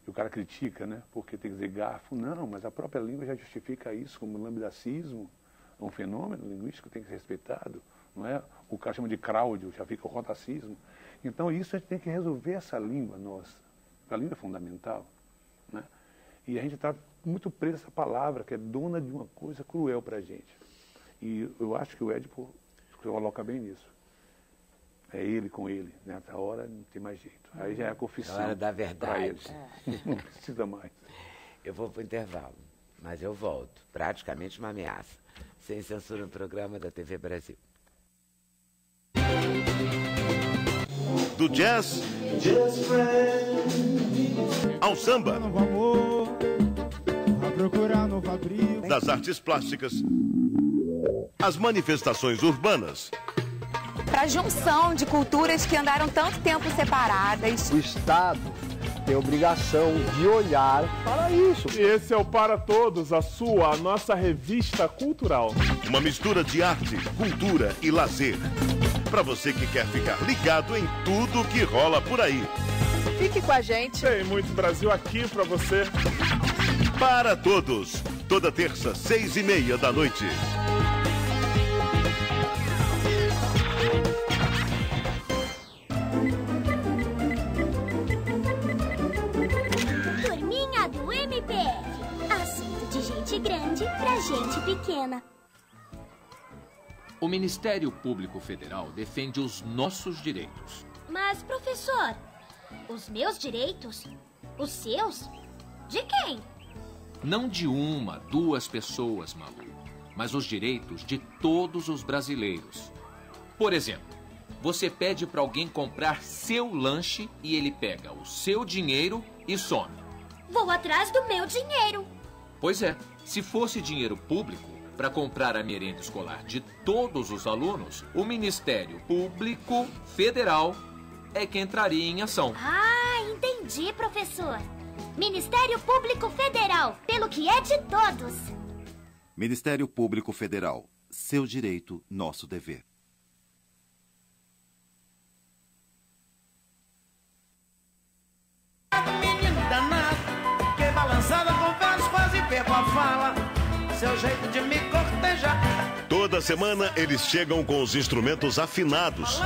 e o cara critica, né? Porque tem que dizer garfo. Não, mas a própria língua já justifica isso como lambdacismo, um fenômeno linguístico que tem que ser respeitado, não é? O cara chama de Cláudio, já fica o rotacismo. Então isso a gente tem que resolver essa língua nossa. A língua é fundamental. Né? E a gente está muito preso a essa palavra, que é dona de uma coisa cruel para a gente. E eu acho que o Édipo coloca bem nisso. É ele com ele. Nessa hora não tem mais jeito. Aí já é a confissão. É a hora da verdade. Não precisa mais. Eu vou para o intervalo, mas eu volto. Praticamente uma ameaça. Sem censura no programa da TV Brasil. Do jazz ao samba, das artes plásticas, as manifestações urbanas, para a junção de culturas que andaram tanto tempo separadas. O Estado tem a obrigação de olhar para isso. E esse é o Para Todos, a nossa revista cultural. Uma mistura de arte, cultura e lazer. Para você que quer ficar ligado em tudo que rola por aí. Fique com a gente. Tem muito Brasil aqui para você. Para Todos, toda terça, 6h30 da noite. Turminha do MPF. Assunto de gente grande pra gente pequena. O Ministério Público Federal defende os nossos direitos. Mas, professor, os meus direitos? Os seus? De quem? Não de uma, duas pessoas, Malu, mas os direitos de todos os brasileiros. Por exemplo, você pede para alguém comprar seu lanche e ele pega o seu dinheiro e some. Vou atrás do meu dinheiro. Pois é, se fosse dinheiro público, para comprar a merenda escolar de todos os alunos, o Ministério Público Federal é que entraria em ação. Ah, entendi, professor. Ministério Público Federal, pelo que é de todos. Ministério Público Federal. Seu direito, nosso dever. Menino danado, que balançada confesso quase perco a fala. Seu jeito de me cortejar. Toda semana eles chegam com os instrumentos afinados.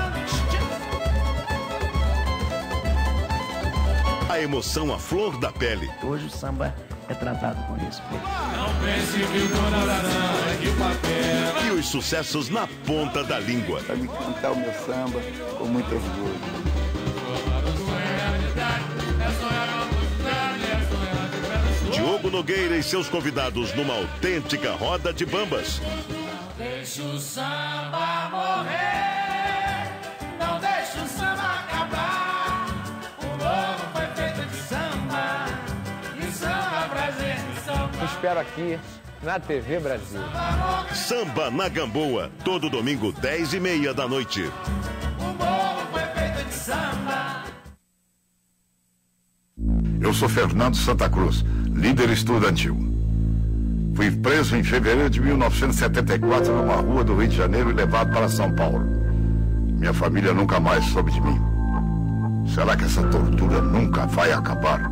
A emoção à flor da pele. Hoje o samba é tratado com respeito. Não pense que o coração é de papel. E os sucessos na ponta da língua. Para me cantar o meu samba com muito orgulho. Diogo Nogueira e seus convidados numa autêntica roda de bambas. Deixa o samba morrer, não deixa o samba acabar. O morro foi feito de samba, e samba pra gente samba. Eu espero aqui na TV Brasil. Samba na Gamboa, todo domingo, 10h30 da noite. O morro foi feito de samba. Eu sou Fernando Santa Cruz, líder estudantil. Fui preso em fevereiro de 1974 numa rua do Rio de Janeiro e levado para São Paulo. Minha família nunca mais soube de mim. Será que essa tortura nunca vai acabar?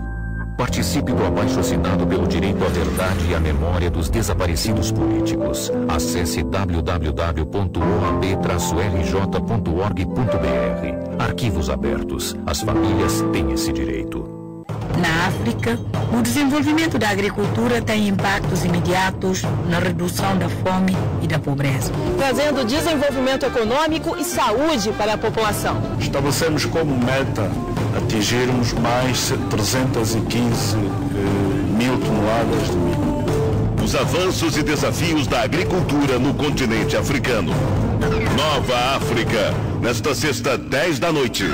Participe do abaixo-assinado pelo direito à verdade e à memória dos desaparecidos políticos. Acesse www.oab-rj.org.br. Arquivos abertos. As famílias têm esse direito. Na África, o desenvolvimento da agricultura tem impactos imediatos na redução da fome e da pobreza, trazendo desenvolvimento econômico e saúde para a população. Estabelecemos como meta atingirmos mais 315 mil toneladas de milho. Os avanços e desafios da agricultura no continente africano. Nova África, nesta sexta, 10 da noite.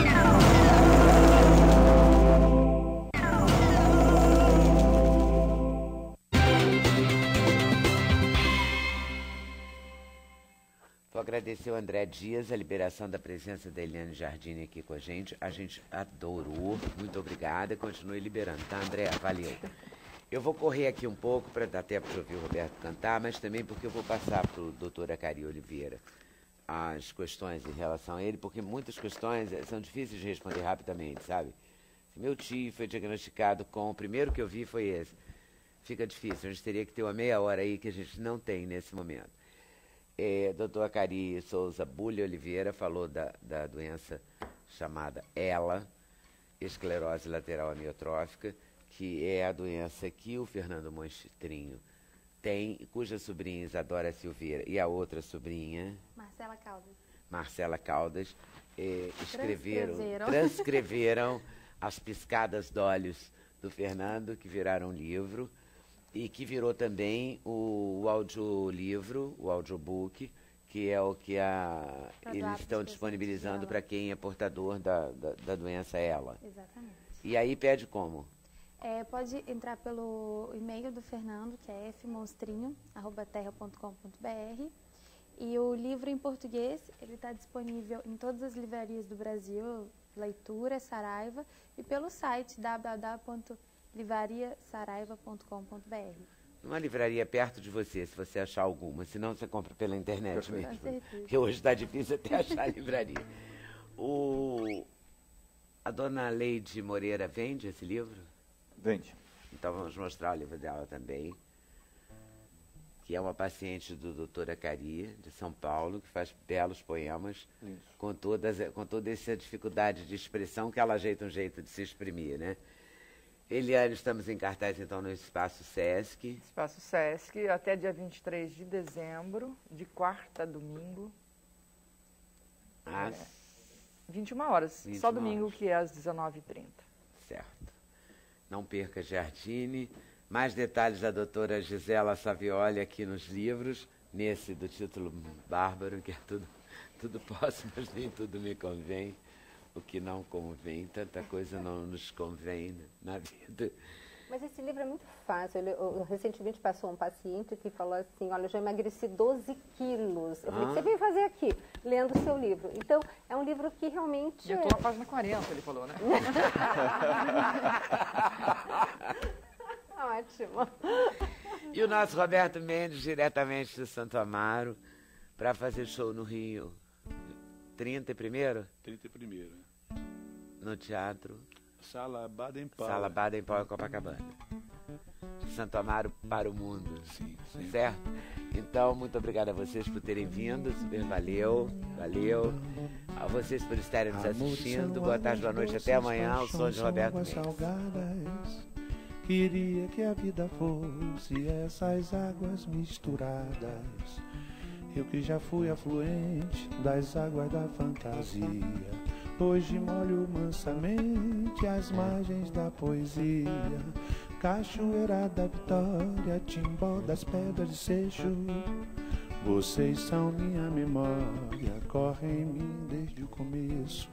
Agradecer ao André Dias a liberação da presença da Eliane Jardine aqui com a gente adorou, muito obrigada, continue liberando, tá, André? Valeu. Eu vou correr aqui um pouco para dar tempo de ouvir o Roberto cantar, mas também porque eu vou passar para o doutor Acari Oliveira as questões em relação a ele, porque muitas questões são difíceis de responder rapidamente, sabe? Meu tio foi diagnosticado com, o primeiro que eu vi foi esse, fica difícil, a gente teria que ter uma meia hora aí que a gente não tem nesse momento. Dr. Acari Souza Bulha Oliveira falou da doença chamada ELA, esclerose lateral amiotrófica, que é a doença que o Fernando Monstrinho tem, cuja sobrinha Isadora Silveira e a outra sobrinha, Marcela Caldas, transcreveram as piscadas de olhos do Fernando, que viraram um livro, e que virou também o audiolivro, o audiobook, que é o que eles estão disponibilizando para quem é portador da doença ELA. Exatamente. E aí pede como? Pode entrar pelo e-mail do Fernando, que é fmonstrinho@terra.com.br, E o livro em português, ele está disponível em todas as livrarias do Brasil, Leitura, Saraiva, e pelo site www.livrariasaraiva.com.br. Uma livraria perto de você, se você achar alguma. Senão você compra pela internet mesmo. Com certeza. Que hoje está difícil até achar livraria. A dona Leide Moreira vende esse livro? Vende. Então vamos mostrar o livro dela também. Que é uma paciente do Dr. Acari, de São Paulo, que faz belos poemas, com toda essa dificuldade de expressão, que ela ajeita um jeito de se exprimir, né? Eliane, estamos em cartaz, então, no Espaço Sesc. Espaço Sesc, até dia 23 de dezembro, de quarta a domingo. Às 21 horas. 21 Só domingo, horas. que é às 19h30. Certo. Não perca Jardine. Mais detalhes da doutora Gisela Savioli aqui nos livros, nesse do título bárbaro, que é tudo posso, mas nem tudo me convém. O que não convém, tanta coisa não nos convém na vida. Mas esse livro é muito fácil. Eu recentemente passou um paciente que falou assim, olha, eu já emagreci 12 quilos. Eu falei, o que você veio fazer aqui? Lendo o seu livro. Então, é um livro que realmente... Eu estou na página 40, ele falou, né? Ótimo. E o nosso Roberto Mendes, diretamente de Santo Amaro, para fazer show no Rio. 31º? 31º. No teatro? Sala Baden-Powell. Sala Baden-Powell, Copacabana. Santo Amaro para o mundo. Sim. Certo? Então, muito obrigado a vocês por terem vindo. Super valeu. A vocês por estarem nos assistindo. Boa tarde, boa noite. Até amanhã. O som de Roberto Mendes. Queria que a vida fosse essas águas misturadas. Eu que já fui afluente das águas da fantasia, hoje molho mansamente as margens da poesia. Cachoeira da Vitória, Timbó das Pedras de Seixo, vocês são minha memória, correm em mim desde o começo.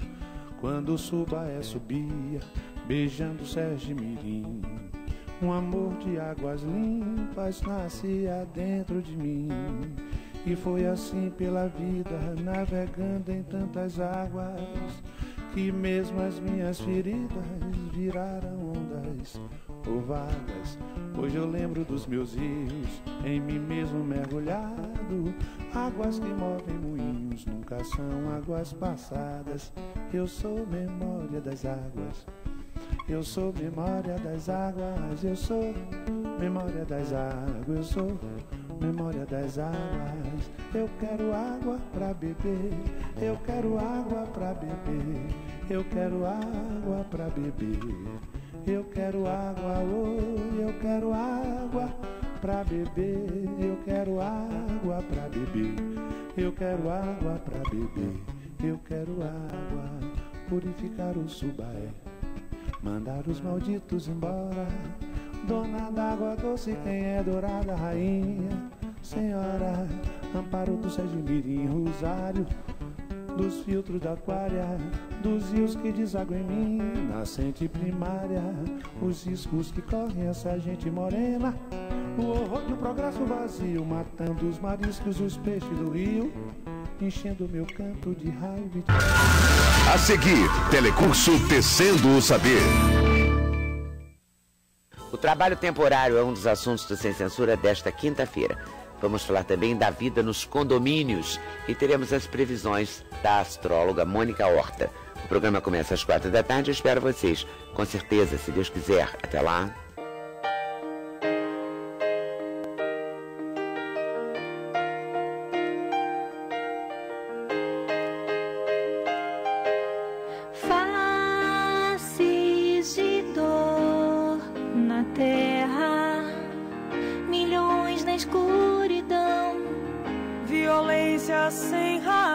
Quando Subaé subia, beijando Sérgio Mirim, um amor de águas limpas nascia dentro de mim. E foi assim pela vida, navegando em tantas águas, que mesmo as minhas feridas viraram ondas ou vagas. Hoje eu lembro dos meus rios, em mim mesmo mergulhado. Águas que movem moinhos, nunca são águas passadas. Eu sou memória das águas. Eu sou memória das águas. Eu sou memória das águas. Eu sou memória das águas. Eu quero água pra beber. Eu quero água pra beber. Eu quero água pra beber. Eu quero água, oh, eu quero água pra beber. Eu quero água pra beber. Eu quero água pra beber. Eu quero água, purificar o Subaé, mandar os malditos embora. Dona d'água doce, quem é dourada, rainha, senhora, amparo do Sérgio Mirim, rosário dos filtros da aquária, dos rios que desaguam em mim, nascente primária, os riscos que correm essa gente morena, o horror do progresso vazio, matando os mariscos, os peixes do rio, enchendo meu canto de raiva. A seguir, telecurso Tecendo o Saber. O trabalho temporário é um dos assuntos do Sem Censura desta quinta-feira. Vamos falar também da vida nos condomínios e teremos as previsões da astróloga Mônica Horta. O programa começa às 4 da tarde. Eu espero vocês, com certeza, se Deus quiser. Até lá. Faces de dor na terra, milhões na escuridão, violência sem razão.